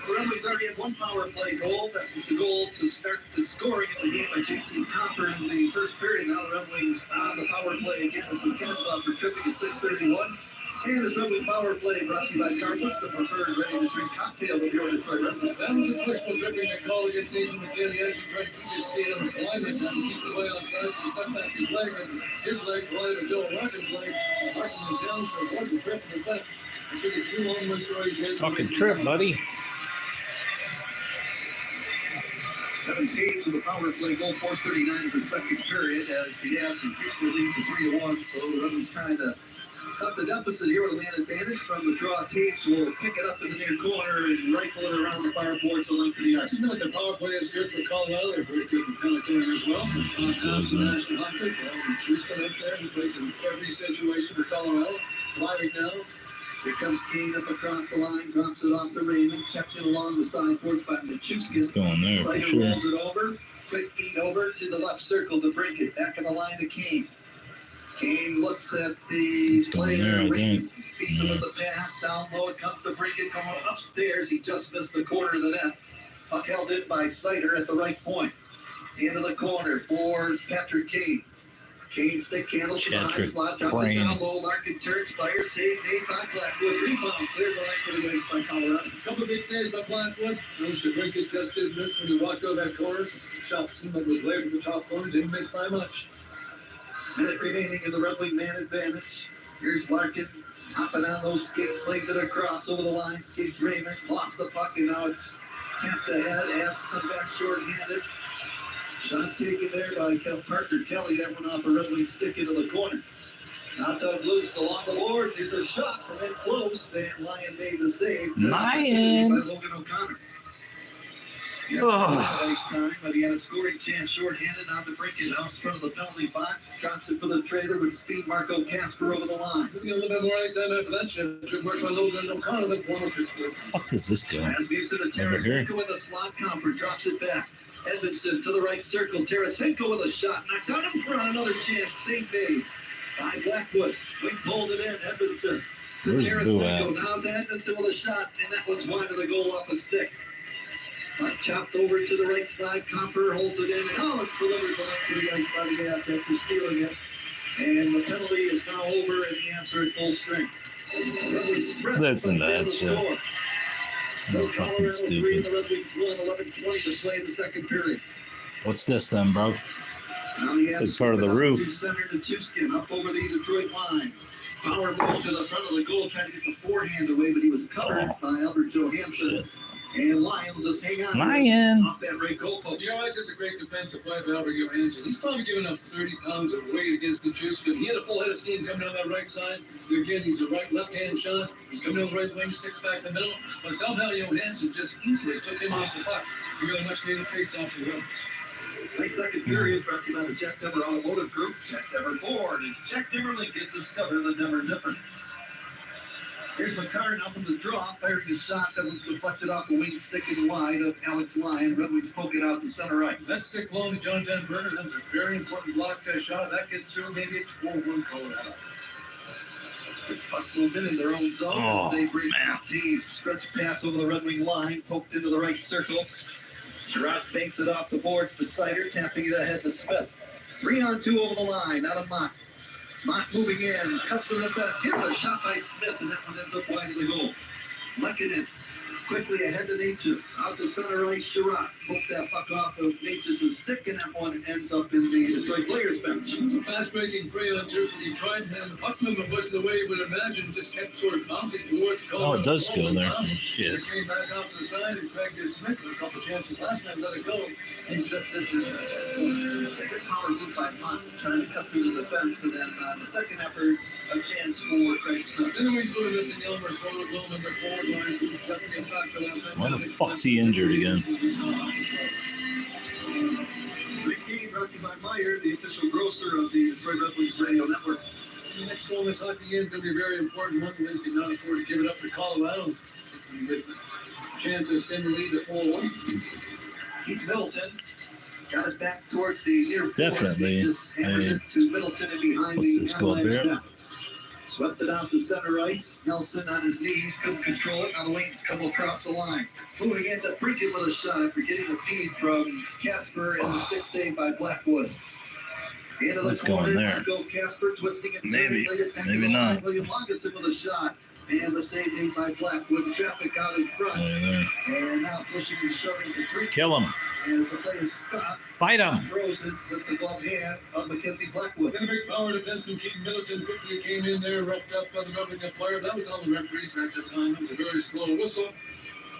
Speaker 3: Remember's already had one power play goal. That was the goal to start the scoring of the game by JT Copper in the first period. Now the Red Wings on the power play again as the Kennesaw for tripping at 6:31. And this Red Wing power play brought to you by Carlos, the preferred ready-to-drink cocktail with your Detroit Red Wings.
Speaker 1: That was a crystal dripping that call against Nathan McKinney as he tried to keep his skate on the alignment and keep the play on sides. He stepped back his leg, and his leg collided with Joe Larkin's leg. Larkin was down for one trip and back. I should get 2 long stories here.
Speaker 2: Fucking trip, buddy.
Speaker 3: Kevin Taves with a power play goal, 4:39 of the second period, as the Avs increased the lead to 3-1. So the Rebels trying to cut the deficit here with a man advantage from the draw. Taves will pick it up in the near corner and rifle it around the far boards to length of the ice.
Speaker 1: You know, the power play is good for Colorado. They're very good in penalty as well. National Hockey. Tristan up there. He plays in every situation for Colorado. Sliding now.
Speaker 3: Here comes Kane up across the line, drops it off to Raymond, checked it along the side boards by Michuskin.
Speaker 2: It's going there for sure.
Speaker 3: Rolls it over, quick feet over to the left circle to break it. Back in the line to Kane. Kane looks at the
Speaker 2: it's going there, I think.
Speaker 3: Feeds him with the pass, down low, it comes to Brinkett, going upstairs. He just missed the corner of the net. Puck held in by Sider at the right point. Into the corner for Patrick Kane. Kane stick handles to the high slot, drops it down low, Larkin turns, fires, save made by Blackwood, rebound, cleared the line for the ice by Colorado.
Speaker 1: A couple of big saves by Blackwood. Moves to drink it, just did miss when he walked over that corner. Shot seemed like it was laid to the top corner, didn't miss by much.
Speaker 3: Minute remaining in the Red Wing man advantage. Here's Larkin, hopping on those skates, plays it across over the line, skates Raymond, lost the puck, and now it's tapped ahead, Avs come back short-handed. Shot taken there by Parker Kelly. That went off a Red Wing stick into the corner. Not dug loose along the boards. Here's a shot from in close, and Lyon made the save.
Speaker 2: Lyon!
Speaker 3: By Logan O'Connor. Nice time, but he had a scoring chance short-handed. Now to break it out in front of the penalty box. Drops it for the trailer with speed. Marco Casper over the line.
Speaker 1: Looking a little bit more ice time after that shot. Good work by Logan O'Connor. The corner gets good.
Speaker 2: Fuck does this go?
Speaker 3: As moves to the Tarasenko with a slot comfort. Drops it back. Edmondson to the right circle. Tarasenko with a shot. Knocked out in front. Another chance. Save made by Blackwood. Wings hold it in. Edmondson to Tarasenko. Now to Edmondson with a shot. And that one's wide of the goal off a stick. Puck chopped over to the right side. Comper holds it in. And oh, it's delivered to the ice by the Avs after stealing it. And the penalty is now over. And the Avs are at full strength.
Speaker 2: Listen to that shit. No fucking stupid. What's this then, bro? It's like part of the roof.
Speaker 3: Center to Chuskin up over the Detroit line. Power move to the front of the goal, trying to get the forehand away, but he was covered by Albert Johansson.
Speaker 2: Shit.
Speaker 3: And Lyon will just hang on.
Speaker 2: Lyon!
Speaker 3: Off that right goalpost.
Speaker 1: You know, it's just a great defensive play by Albert Johansson. He's probably giving up 30 pounds of weight against the Chuskin. He had a full head of steam coming down that right side. Again, he's a left-hand shot. He's coming down the right wing, sticks back the middle. But somehow Johansson just easily took him off the puck. He got a much-needed face-off for him.
Speaker 3: Late second period, brought to you by the Jack Dever Automotive Group. Jack Dever Ford and Jack Dever Lincoln. Discover the Dever difference. Here's McCarr now from the draw, firing a shot that was deflected off the wing, sticking wide of Alex Lyon. Red Wings poke it out to center ice.
Speaker 1: That stick long to John Dan Burner. That's a very important block shot. That gets through. Maybe it's 4-1 Colorado.
Speaker 3: Puck movement in their own zone.
Speaker 2: Oh,
Speaker 3: they bring
Speaker 2: man.
Speaker 3: Steve stretch pass over the Red Wing line, poked into the right circle. Sherrod banks it off the boards to Sider, tapping it ahead to Smith. 3-on-2 over the line, out of Mock. Mock moving in, cuts the defense. Here's a shot by Smith, and that one ends up wide of the goal. Lekanen quickly ahead to Natchez. Out the center ice, Sherrod poked that puck off of Natchez's stick, and that one ends up in the Detroit players bench.
Speaker 1: It's a fast-breaking 3-on-2 for Detroit, and the puck movement wasn't the way you would imagine. Just kept sort of bouncing towards Colorado.
Speaker 2: Oh, it does go there. Shit.
Speaker 1: It came back off to the side, and Craig Smith with a couple chances last time, let it go, and just did this match.
Speaker 3: A good power move by Mott, trying to cut through the defense, and then the second effort, a chance for Craig Smith.
Speaker 1: Then we sort of missing Elmer Soto, Bloom, and the forward lines, who definitely in fact for that.
Speaker 2: Why the fuck's he injured again?
Speaker 3: This game brought to you by Meyer, the official grocer of the Detroit Red Wings radio network.
Speaker 1: The next goal this hockey game is going to be a very important one. The Wings did not afford to give it up to Colorado. Good chance to extend the lead to 4-1.
Speaker 3: Keith Middleton got it back towards the near
Speaker 2: Definitely.
Speaker 3: to Middleton and behind
Speaker 2: What's
Speaker 3: the
Speaker 2: this go up here?
Speaker 3: Swept it out to center ice. Nelson on his knees, couldn't control it. Now the Wings come across the line. Moving into Brinkett with a shot after getting the feed from Casper and the stick save by Blackwood. Into
Speaker 2: Let's
Speaker 3: the
Speaker 2: go
Speaker 3: corner,
Speaker 2: in there.
Speaker 3: Go Casper twisting it.
Speaker 2: Maybe not.
Speaker 3: William Longeson with a shot. And the save made by Blackwood. Traffic out in front. And now pushing and shoving to Brinkett.
Speaker 2: Kill him.
Speaker 3: As the play is stopped.
Speaker 2: Fight him.
Speaker 3: Throws it with the gloved hand of Mackenzie Blackwood.
Speaker 1: And a big power defenseman, Keith Middleton, quickly came in there, roughed up by the Red Wing player. That was on the referees at the time. It was a very slow whistle.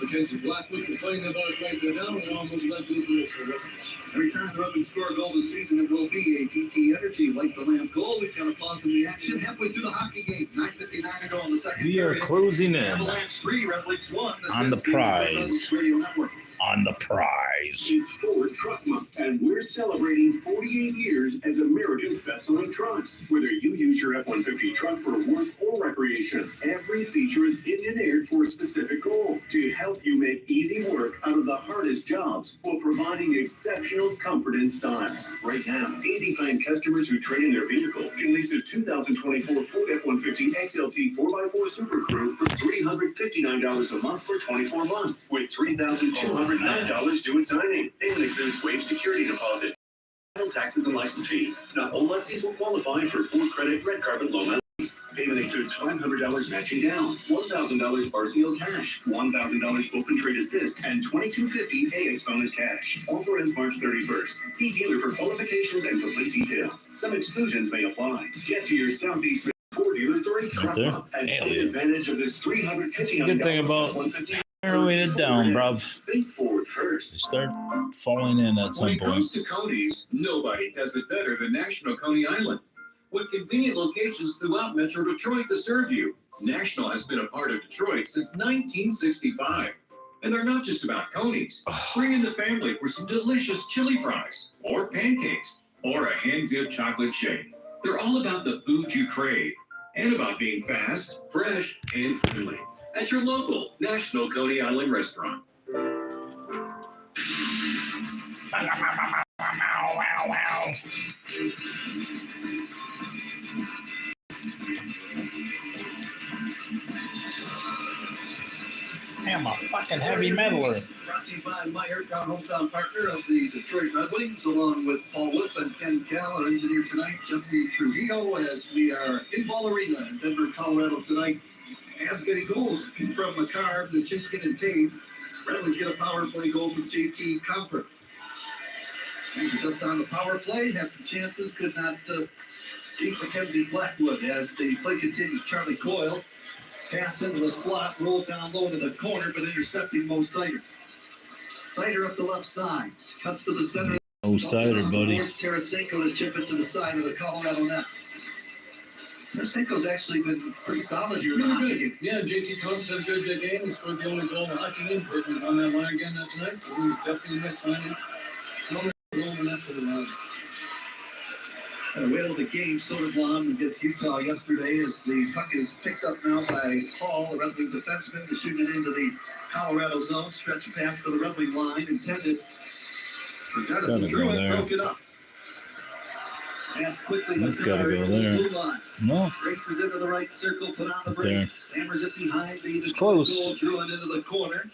Speaker 1: Mackenzie Blackwood complaining about it right there now, and almost led to the Bruins for Red Wings. Every time the Red Wings score a goal this season, it will be a TT Energy Light the Lamp goal. We've got a pause in the action halfway through the hockey game. 9:59 to go in the second
Speaker 2: We are
Speaker 1: period.
Speaker 2: closing in
Speaker 1: Avalanche 3, Red Wings 1.
Speaker 2: on the prize.
Speaker 1: Radio Network.
Speaker 2: On the prize.
Speaker 10: It's Ford Truck Month, and we're celebrating 48 years as America's best-selling trucks. Whether you use your F-150 truck for work or recreation, every feature is engineered for a specific goal to help you make easy work out of the hardest jobs while providing exceptional comfort and style. Right now, Easy Find customers who trade in their vehicle can lease a 2024 Ford F-150 XLT 4x4 Super Crew for $359 a month for 24 months, with $3,209 due at signing. Payment includes waived security deposit, taxes, and license fees. Not all lessees will qualify for Ford Credit Red Carbon Low Lease. Payment includes $500 matching down, $1,000 RCO cash, $1,000 open trade assist, and $2,250 AX bonus cash. Offer ends March 31st. See dealer for qualifications and complete details. Some exclusions may apply. Get to your Southeast Ford dealer during Truck Month and take advantage of this $359.
Speaker 2: That's the good thing about narrowing it down, bruv.
Speaker 10: Think Ford first.
Speaker 2: They start falling in at some
Speaker 4: When it
Speaker 2: point.
Speaker 4: comes to Coney's, nobody does it better than National Coney Island. With convenient locations throughout Metro Detroit to serve you, National has been a part of Detroit since 1965. And they're not just about Coney's. Bring in the family for some delicious chili fries, or pancakes, or a hand-dipped chocolate shake. They're all about the food you crave, and about being fast, fresh, and friendly. At your local National Coney Island restaurant.
Speaker 2: I'm a fucking heavy metaler.
Speaker 1: Brought to you by Meyer, proud hometown partner of the Detroit Red Wings, along with Paul Woods and Ken Cal, our engineer tonight, Jesse Trujillo, as we are in Ball Arena in Denver, Colorado tonight. Avs getting goals from McCarr, Nichinskin, and Taves. Red Wings get a power play goal from JT Comfort. And just on the power play, had some chances, could not beat Mackenzie Blackwood as the play continues. Charlie Coyle pass into the slot, roll down low into the corner, but intercepting Mo Sider. Sider up the left side, cuts to the center.
Speaker 2: No cider, buddy.
Speaker 1: Tarasenko to chip it to the side of the Colorado net. Tarasenko's actually been pretty solid here in the hockey game. Yeah, JT Combs had a good game. He scored the only goal in the hockey game. Burton's on that line again tonight. So he's definitely a nice signing. Only goal in that for the round. Had a whale of a game, Soderblom against Utah yesterday as the puck is picked up now by Hall, the Red Wing defenseman, to shoot it into the Colorado zone. Stretch pass to the Red Wing line, intended. Forgot it, drew it, broke it up. Pass quickly.
Speaker 2: That's got to go there. No.
Speaker 1: Races into the right circle, put on the brakes. Hammers it behind the
Speaker 2: it's close.
Speaker 1: Goal, drew it into the corner.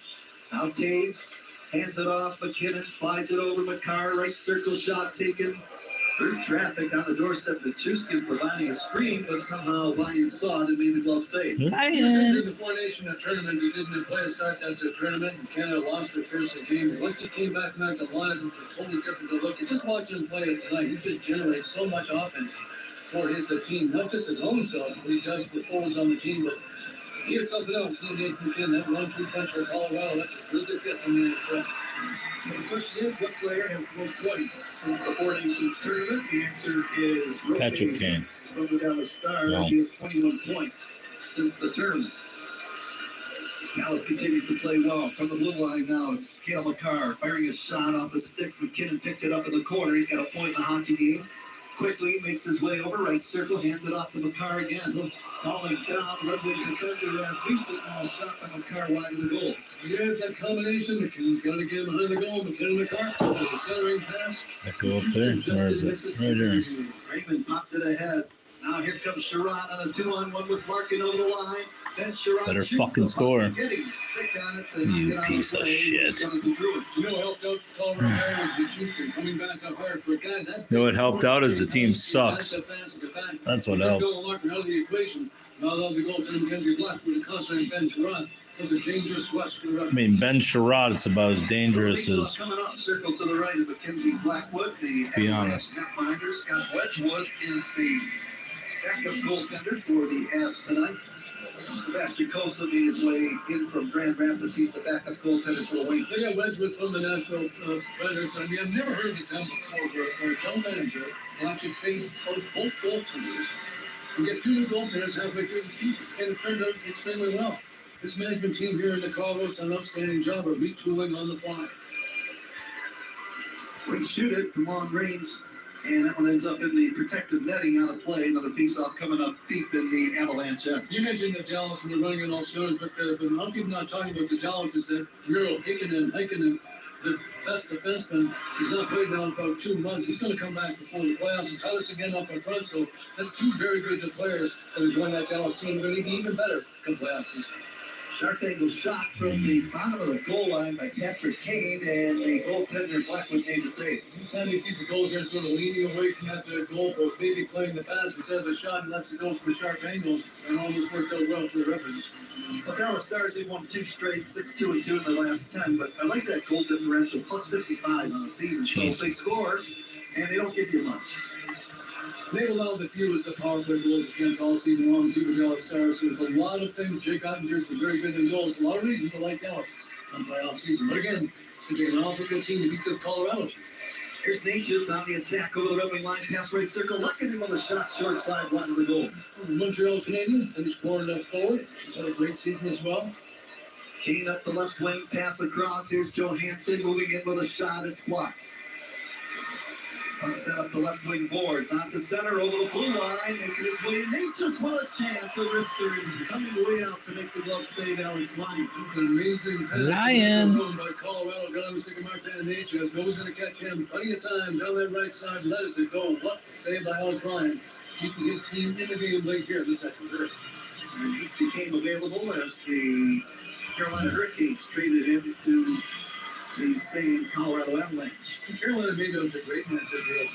Speaker 1: Now Taves hands it off. McKinnon slides it over. McCarr, right circle shot taken. Through traffic on the doorstep. Nichushkin providing a screen, but somehow Lion saw it and made the glove save.
Speaker 2: Lion!
Speaker 1: In the Four Nation tournament, he didn't play a start at the tournament. Canada lost their first game. Once he came back from the line, it's a totally different look. Just watching him play it tonight, he just generates so much offense for his team. Not just his own self, but he does the forwards on the team. But he is something else. He Nathan McKinnon, that 1-2 punch for Colorado. That's as good as it gets in the NHL. The question is, what player has the most points since the Four Nations tournament? The answer is
Speaker 2: Patrick Kane.
Speaker 1: From the Dallas Stars.
Speaker 2: No.
Speaker 1: He has 21 points since the tournament. Dallas continues to play well. From the blue line now, it's Cale McCarr firing a shot off a stick. McKinnon picked it up in the corner. He's got a point in the hockey game. Quickly makes his way over, right circle, hands it off to McCarr again. Falling down, Red Wing defender Rasmussen, shot by McCarr wide of the goal. Here's that combination. McKinnon's got to get behind the goal. McKinnon McCarr, the centering pass.
Speaker 2: Does that go up there? Where is it? Right there.
Speaker 1: Raymond popped it ahead. Now here comes Sherrod on a 2-on-1 with Larkin over the line. Then Sherrod
Speaker 2: Better fucking score. You piece of shit. You know what helped out is the team sucks. That's what helped. I mean, Ben Sherrod, it's about as dangerous as. Let's be honest.
Speaker 1: Scott Wedgwood is the backup goaltender for the Avs tonight.
Speaker 3: Sebastian Cosa made his way in from Grand Rapids. He's the backup goaltender for the Wings.
Speaker 1: They got Wedgwood from the National Predators. I mean, I've never heard of the time before where a general manager will actually face both goaltenders and get two new goaltenders halfway through the season. And it turned out extremely well. This management team here in the Colorado done an outstanding job of retooling on the fly.
Speaker 3: Wings shoot it from long range. And that one ends up in the protective netting out of play. Another face-off coming up deep in the Avalanche end.
Speaker 1: You mentioned the Dallas and they're running it all stars, but a lot of people not talking about the Dallas is that Miro Heikkinen, the best defenseman, has not played now in about 2 months. He's going to come back before the playoffs. And Tyler's again up in front, so that's two very good players that are joining that Dallas team. They're going to be even better come playoffs.
Speaker 3: Sharp angle shot from the bottom of the goal line by Patrick Kane, and the goaltender Blackwood made the save.
Speaker 1: Anytime he sees the goals there sort of leaning away from that goal post, maybe playing the pass instead of the shot and lets it go from a sharp angle, and almost worked out well for the referees.
Speaker 3: The Dallas Stars, they won 2 straight, 6-2-2 in the last 10, but I like that goal differential, plus 55 on the season.
Speaker 2: Jesus.
Speaker 3: So they score, and they don't give you much.
Speaker 1: They've allowed the fewest of power play goals against all season long to the Dallas Stars. So there's a lot of things. Jake Ottinger's been very good in goals. A lot of reasons to like Dallas on playoff season. But again, it's an awfully good team to beat this Colorado.
Speaker 3: Here's Natchez on the attack over the red wing line, pass right circle, locking him on the shot, short side, line of the goal.
Speaker 1: Montreal Canadian finished 4-0 forward. He's had a great season as well.
Speaker 3: Kane up the left wing, pass across. Here's Johansson moving in with a shot. It's blocked. Puck set up the left wing boards, on to center over the blue line, making his way in. Natchez with a chance, a wrister, coming way out to make the glove save. Alex Lyon.
Speaker 1: It's an amazing
Speaker 2: Lion
Speaker 1: by Colorado. Got on the stick of Martin Natchez. Nobody's going to catch him. Plenty of time down that right side. Let it go. What save by Alex Lyon, keeping his team in the game late here in the second period.
Speaker 3: And he became available as the Carolina Hurricanes traded him to the same Colorado Avalanche.
Speaker 1: Carolina made them a great matchup here.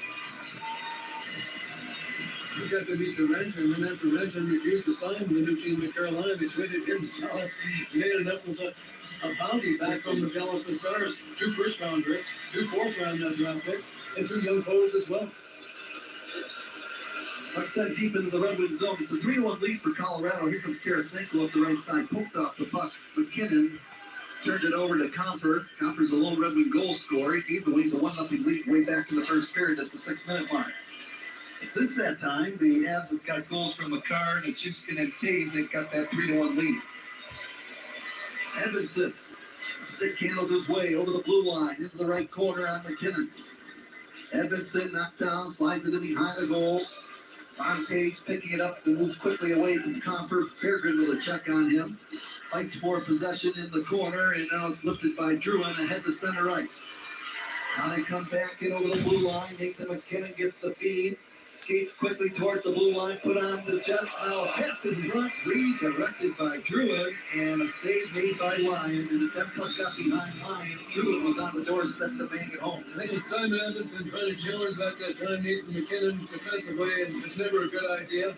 Speaker 1: We got to meet the Renter, and then after Renter refused to sign with the new team in Carolina, they traded him to Dallas. They ended up with a bounty back from the Dallas Stars. 2 first-round picks, 2 fourth-round draft picks, and 2 young forwards as well.
Speaker 3: Puck sent deep into the Red Wing zone. It's a 3-1 lead for Colorado. Here comes Tarasenko up the right side, poked off the puck. McKinnon turned it over to Comfort. Comfort's a lone Red Wing goal scorer. He gave the Wings a 1-0 lead way back in the first period at the 6-minute mark. Since that time, the Avs have got goals from McCarr, Nichushkin, and Taves. They've got that 3-1 lead. Edmondson stick handles his way over the blue line into the right corner on McKinnon. Edmondson knocked down, slides it in behind the goal. Von Taves picking it up and moves quickly away from Comfort. Peregrine with a check on him. Fights for possession in the corner, and now it's lifted by Druin ahead to center ice. Now they come back in over the blue line. Nathan McKinnon gets the feed. Skates quickly towards the blue line, put on the Jets. Now a pass in front, redirected by Druin, and a save made by Lyon. And if that puck got behind Lyon, Druin was on the doorstep to bang it home.
Speaker 1: I think Simon Edmondson trying to challenge that time Nathan McKinnon defensively, and it's never a good idea.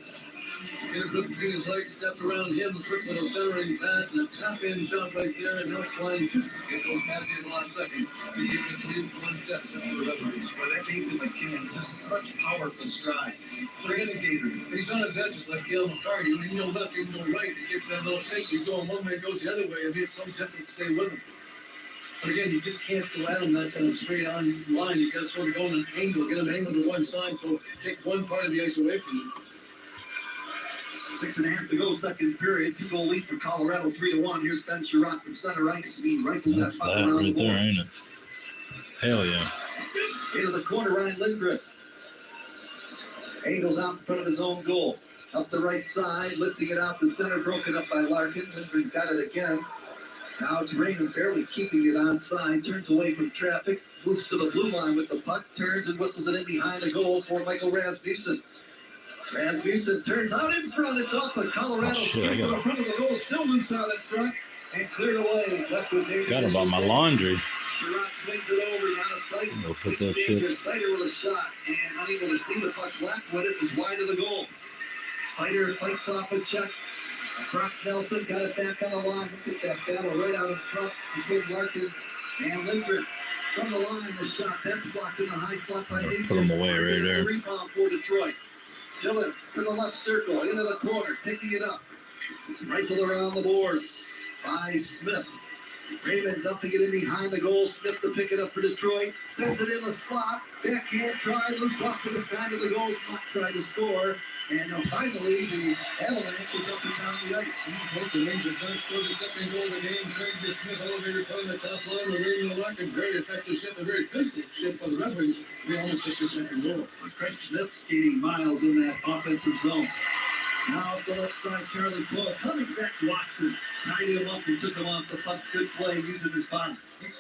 Speaker 1: Get a good between his legs, stepped around him, a quick little centering pass, and a tap-in shot right there, and now it's Lyon. Get those passes in the last second. He gets the 2-1 deficit for the Red Wings.
Speaker 3: But that Nathan McKinnon, just such powerful strides. Great skater.
Speaker 1: He's on his edges like Gail McCarty. When you know left, you know right. He gets that little shake. He's going one way, goes the other way. It makes so difficult to stay with him. But again, you just can't go at him that kind of straight on line. You got to sort of go in an angle, get him angled to one side, so take one part of the ice away from him.
Speaker 3: 6.5 to go, second period. 2-goal lead for Colorado, 3-1. Here's Ben Sherratt from center ice. He rifles
Speaker 2: That's
Speaker 3: that puck
Speaker 2: that
Speaker 3: around
Speaker 2: right
Speaker 3: the
Speaker 2: there,
Speaker 3: board.
Speaker 2: ain't it? Hell yeah.
Speaker 3: Into the corner, Ryan Lindgren. Angles out in front of his own goal. Up the right side, lifting it out the center, broken up by Larkin. Lindgren got it again. Now it's Raymond barely keeping it onside. Turns away from traffic. Moves to the blue line with the puck. Turns and whistles it in behind the goal for Michael Rasmussen. Rasmussen turns out in front. It's off the Colorado street in front of the goal. Still loose out in front. And cleared away. Left with David.
Speaker 2: Forgot about my laundry.
Speaker 3: Sherratt swings it over, not a sight.
Speaker 2: Go put that shit.
Speaker 3: Sider with a shot, and unable to see the puck. Blackwood, it was wide of the goal. Sider fights off a check. Brock Nelson got it back on the line. Look at that battle right out in front between Larkin and Lindgren. From the line, the shot, that's blocked in the high slot by Natchez.
Speaker 2: Put him away right there.
Speaker 3: Rebound for Detroit. Dillon to the left circle, into the corner, picking it up.
Speaker 1: Rifled around the boards by Smith. Raymond dumping it in behind the goal. Smith to pick it up for Detroit. Sends it in the slot. Backhand try. Loose off to the side of the goal. Smock tried to score. And finally, the Avalanche is up and down the ice.
Speaker 17: Folks, the Rangers don't score the second goal of the game. Craig Smith elevator on the top line. The radio lock and very effective shift, a very physical shift for the Red Wings. We almost get the second goal.
Speaker 1: Craig Smith skating miles in that offensive zone. Now up the left side, Charlie Cole coming back. Watson tied him up and took him off the puck. Good play using his body.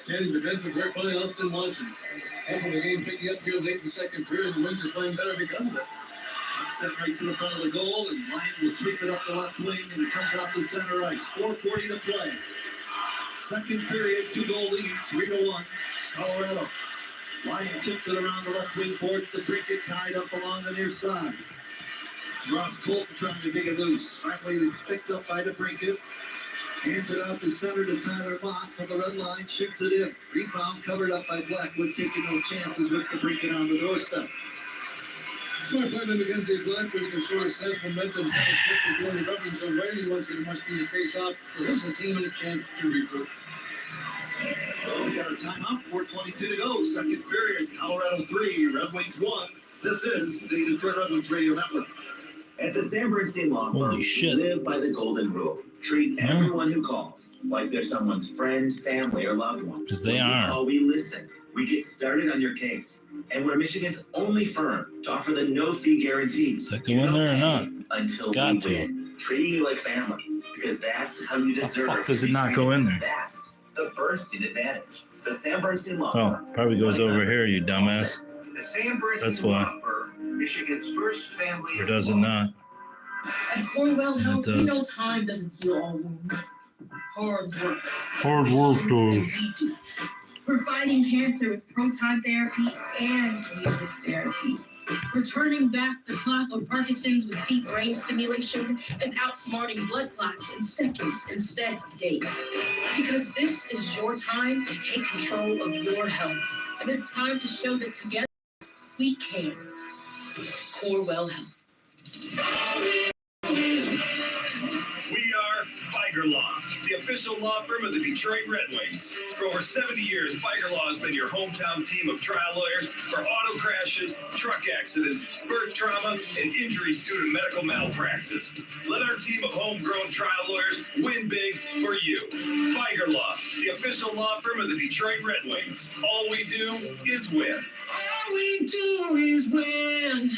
Speaker 17: Kenny's defensive work by Austin Watson. Tempo of the game picking up here late in the second period. The Wings are playing better because of it.
Speaker 1: Set right to the front of the goal, and Lyon will sweep it up the left wing, and it comes out the center ice. 4:40 to play. Second period, 2-goal lead, 3-1. Colorado. Lyon tips it around the left wing towards the Brinkett, tied up along the near side. Ross Colton trying to dig it loose. Finally, it's picked up by the Brinkett. Hands it out the center to Tyler Mock from the red line, shoots it in. Rebound covered up by Blackwood, taking no chances with the Brinkett on the doorstep.
Speaker 17: Smart playing in Mackenzie Blackwood for sure says momentum. Going to Government, so Riley wants to must be the face off. So this is a team and a chance to regroup.
Speaker 1: Well, we got a timeout. 4:22 to go. Second period. Colorado 3, Red Wings 1. This is the Detroit Red Wings Radio Network.
Speaker 5: At the Sam Bernstein Law Firm,
Speaker 2: Holy
Speaker 5: we
Speaker 2: shit.
Speaker 5: live by the golden rule. Treat everyone who calls like they're someone's friend, family, or loved one.
Speaker 2: 'Cause they
Speaker 5: When you
Speaker 2: are.
Speaker 5: call, we listen. We get started on your case. And we're Michigan's only firm to offer the no-fee guarantee.
Speaker 2: Does that go in there or not?
Speaker 5: Until
Speaker 2: It's got
Speaker 5: we
Speaker 2: to.
Speaker 5: win. Treating you like family. Because that's how you deserve.
Speaker 2: fuck does
Speaker 5: to
Speaker 2: it
Speaker 5: be
Speaker 2: not go
Speaker 5: treated.
Speaker 2: in there?
Speaker 5: That's the Bernstein advantage. The Sam Bernstein Law
Speaker 2: Oh,
Speaker 5: Firm.
Speaker 2: probably goes over here, you dumbass.
Speaker 3: The Sam Bernstein
Speaker 2: That's why.
Speaker 3: Law Firm, Michigan's first family.
Speaker 2: Or does it not?
Speaker 18: At Corewell
Speaker 2: Yeah,
Speaker 18: Health,
Speaker 2: it
Speaker 18: we
Speaker 2: does.
Speaker 18: know time doesn't heal all wounds. Hard work.
Speaker 2: Hard work does.
Speaker 18: We're fighting cancer with proton therapy and music therapy. We're turning back the clock on Parkinson's with deep brain stimulation and outsmarting blood clots in seconds instead of days. Because this is your time to take control of your health. And it's time to show that together we can. Corewell Health.
Speaker 9: We are Feiger Law, the official law firm of the Detroit Red Wings. For over 70 years, Feiger Law has been your hometown team of trial lawyers for auto crashes, truck accidents, birth trauma, and injuries due to medical malpractice. Let our team of homegrown trial lawyers win big for you. Feiger Law, the official law firm of the Detroit Red Wings. All we do is win.
Speaker 18: All we do is win.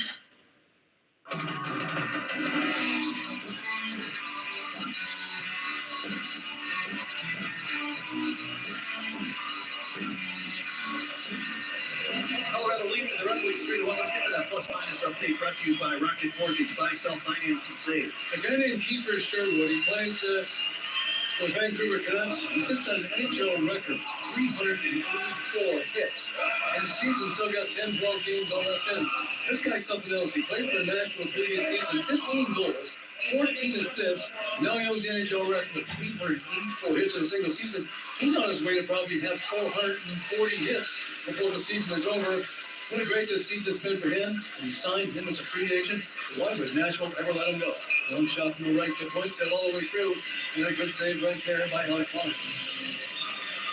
Speaker 1: Colorado leading the Red Wings 3-1. Let's get to that plus-minus update brought to you by Rocket Mortgage. Buy, sell, finance, and save.
Speaker 17: A guy named Kiefer Sherwood, he plays for Vancouver Canucks. He just set an NHL record, 384 hits. And the season still got 10, 12 games all left in. This guy's something else. He played for the Nashville previous season, 15 goals, 14 assists. Now he owns the NHL record with 384 hits in a single season. He's on his way to probably have 440 hits before the season is over. What a great this season's been for him. He signed him as a free agent. Why would Nashville ever let him go? One shot from the right to point, set all the way through. And a good save right there by Alex Lyon.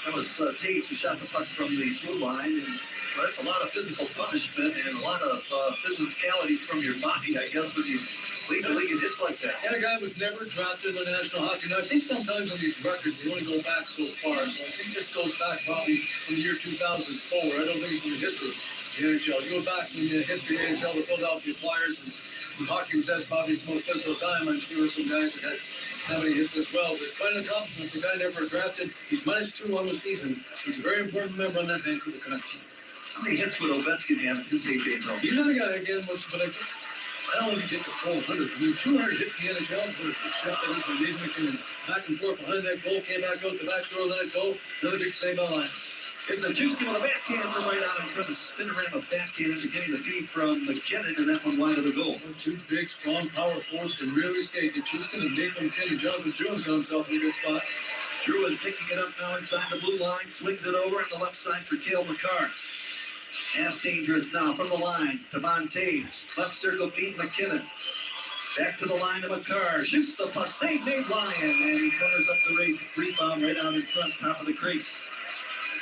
Speaker 1: That was Taves who shot the puck from the blue line. And that's a lot of physical punishment and a lot of physicality from your body, I guess, when you lead the league in hits like that.
Speaker 17: And a guy was never drafted in the National Hockey. Now, I think sometimes on these records, they only go back so far. So I think this goes back probably from the year 2004. I don't think it's in the history of the NHL. You go back in the history of the NHL, the Philadelphia Flyers, and Hawkins has probably his most physical time. I'm sure some guys that had how many hits as well. But it's quite an accomplishment. The guy never drafted. He's -2 on the season. He's a very important member on that Vancouver Canucks team.
Speaker 1: How many hits would Ovechkin have at this age, though?
Speaker 17: He's another guy again, but I don't want to get to 400. I mean, 200 hits in the NHL. What a shot that is by Dave McKinnon. Back and forth behind that goal, came back out the back door, let it go. Another big save by Lyon.
Speaker 1: Getting the juice with a backhand from right out in front of spin around the backhand and getting the feed from McKinnon, and that one wide of the goal.
Speaker 17: Two big, strong power forwards can really skate. Nichushkin and Nathan McKinnon. Jonathan Druin's got himself in a good spot.
Speaker 1: Druin picking it up now inside the blue line, swings it over on the left side for Cale Makar. Half dangerous now from the line to Von Taves. Left circle feed McKinnon.
Speaker 3: Back to the line of McCarr. Shoots the puck. Save made Lyon. And he corners up the rebound right out in front, top of the crease.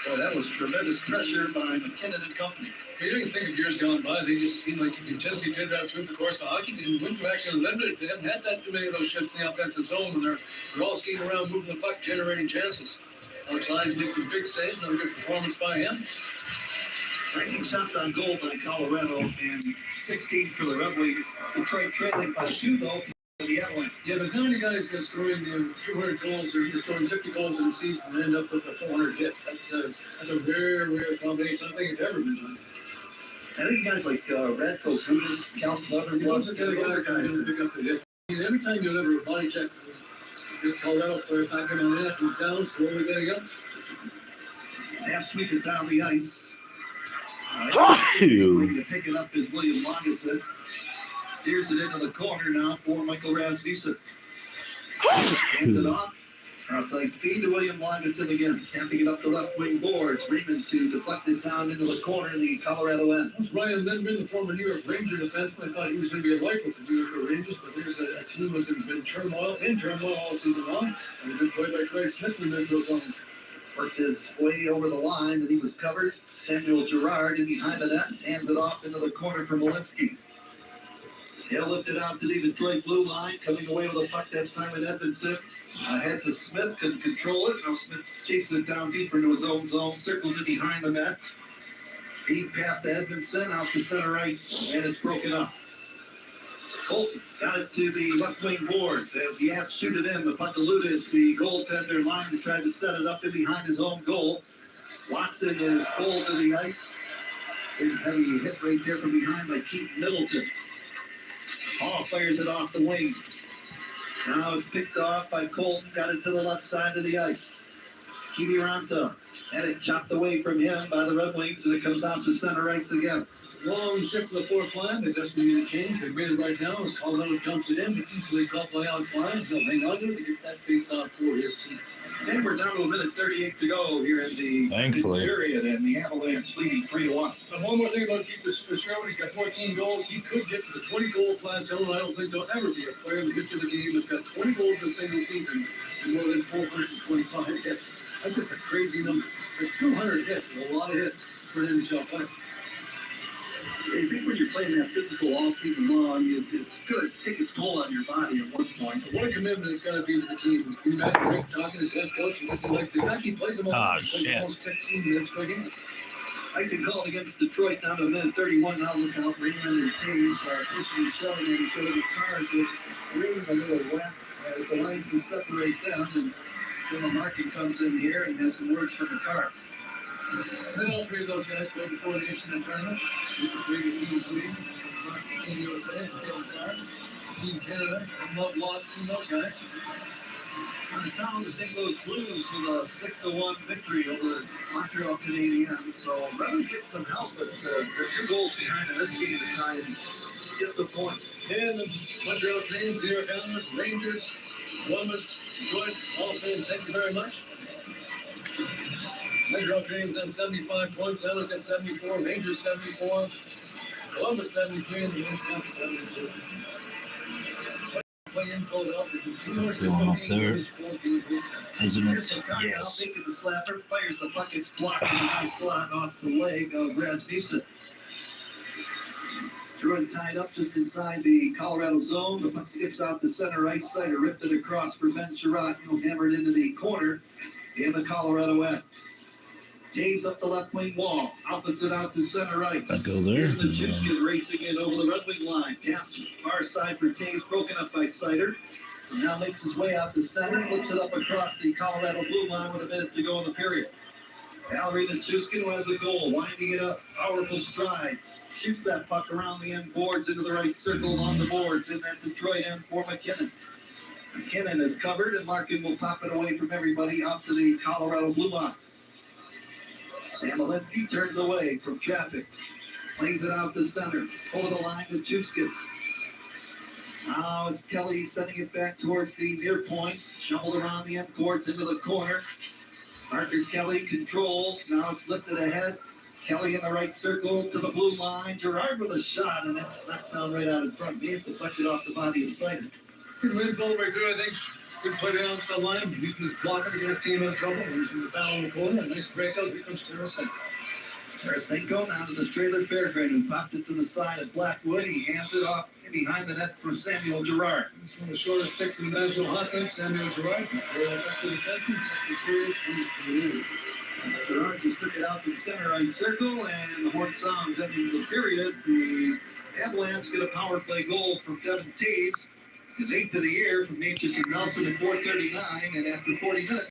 Speaker 3: Well, that was tremendous pressure by McKinnon and company.
Speaker 17: You don't think of years gone by, they just seemed like you Chelsea did that through the course of hockey. And Winslow actually limited. They haven't had that too many of those shifts in the offensive zone when they're all skating around, moving the puck, generating chances. Alex Lyons makes some big saves. Another good performance by him.
Speaker 3: 19 shots on goal by Colorado and 16 for the Red Wings. Detroit trailing by 2 though. The Avalanche.
Speaker 17: Yeah, there's not many guys that scoring 200 goals or scoring 50 goals in a season and end up with 400 hits. That's a very rare combination. I think it's ever been done.
Speaker 3: I think guys like Radko, Kudus, Cal Clutter,
Speaker 17: those are the kind of guys that pick up the hit. Every time you ever body check, get called out for attacking on that, he's down, slowly getting up.
Speaker 3: Half sweep it down the ice.
Speaker 2: To
Speaker 3: pick it up is William Lagesson. Steers it into the corner now for Michael Rasmussen. Hands it off. Cross-ice feed to William Lagesson again. Tapping it up the left wing boards. Raymond to deflect it down into the corner in the Colorado end.
Speaker 17: That's Ryan Lindgren, the former New York Ranger defenseman. I thought he was going to be a life with the New York Rangers, but there's a team that's been in turmoil all season long. And a good play by Craig Smith in the middle zone.
Speaker 3: Worked his way over the line, and he was covered. Samuel Girard in behind the net. Hands it off into the corner for Malinsky. He'll lift it out to the Detroit blue line. Coming away with a puck, that's Simon Edmondson. Ahead to Smith, couldn't control it. Now Smith chases it down deeper into his own zone. Circles it behind the net. Feed pass to Edmondson, out to center ice, and it's broken up. Colton got it to the left wing boards as he has to shoot it in. The puck eluded the goaltender line and tried to set it up in behind his own goal. Watson is pulled to the ice. Big heavy hit right there from behind by Keith Middleton. Hall fires it off the wing. Now it's picked off by Colton. Got it to the left side of the ice. Kiviranta had it chopped away from him by the Red Wings, and it comes out to center ice again.
Speaker 17: Long shift to the fourth line. They just need a change. They made it right now as Colorado jumps it in. Easily caught by Alex Lyons. He'll hang on to it to get that face off for his team.
Speaker 3: And we're down to 1:38 to go here in the
Speaker 2: Thankfully.
Speaker 3: period, and the Avalanche leading 3-1.
Speaker 17: But one more thing about Keith Sherwood, he's got 14 goals. He could get to the 20-goal plateau. I don't think there'll ever be a player that gets to the game that's got 20 goals in a single season and more than 425 hits. That's just a crazy number. But 200 hits is a lot of hits for an NHL player.
Speaker 3: I think when you're playing that physical all season long, it's going to take its toll on your body at one point.
Speaker 17: What a commitment it's got to be to the team. Can you imagine Rick talking to his head coach and he likes it? He plays them all. Almost 15 minutes per game.
Speaker 3: Icing called against Detroit down to 1:31. Now look out. Raymond and Taves are pushing and shoving at each other with cards. It's Raymond a little whack as the linesmen separate them. And then Larkin comes in here and has some words from the car.
Speaker 17: Then all three of those guys played before the nation tournament. With the three teams leading. Team USA and Team Canada. Love lost Team those guys.
Speaker 3: On the town, the St. Louis Blues with a 6-1 victory over the Montreal Canadiens. So Rebels get some help, but they're 2 goals behind in this game to try and get some points.
Speaker 17: And the Montreal Canadiens, New York Islanders, Rangers, Columbus, Detroit, all saying thank you very much. Montreal Canadiens got 75 points, Islanders got 74, Rangers 74, Columbus 73, and the Wings got 72.
Speaker 2: What's going up there? Isn't it? Yes.
Speaker 3: Making the slapper, fires the puck, it's blocked in the high slot off the leg of Rasmussen. Druid tied up just inside the Colorado zone. The puck skips out the center ice. Sider ripped it across for Ben Sherratt. He'll hammer it into the corner in the Colorado end. James up the left wing wall. Outputs it out to center ice.
Speaker 2: I go there.
Speaker 3: Here's the Juskin racing in over the red wing line. Pass far side for Taves, broken up by Sider. Now makes his way out to center. Flips it up across the Colorado blue line with a minute to go in the period. Valerie Juskin has a goal. Winding it up. Powerful strides. Shoots that puck around the end boards into the right circle on the boards in that Detroit end for McKinnon. McKinnon is covered, and Larkin will pop it away from everybody out to the Colorado blue line. Sam Malinsky turns away from traffic. Plays it out to center. Over the line to Juskin. Now it's Kelly sending it back towards the near point. Shoveled around the end courts into the corner. Parker Kelly controls. Now it's lifted ahead. Kelly in the right circle to the blue line. Gerard with a shot, and that's knocked down right out in front. May have deflected off the body of Slater.
Speaker 1: Good win all the way through, I think. Good play down the line. Using his blocker to get his team in trouble. Using the foul in the corner. A nice breakout. Here comes Tarasenko.
Speaker 3: Tarasenko now to the trailer Fairgrade, who popped it to the side of Blackwood. He hands it off in behind the net for Samuel Gerard.
Speaker 1: It's one of the shortest sticks in the National Hot League. Samuel Gerard. Roll back to the defenseman.
Speaker 3: Gerard just took it out to the center ice circle, and the horn sounds ending the period. The Avalanche get a power play goal from Devin Taves. His 8th of the year from Natchez and Nelson at 4:39, and after 40 minutes.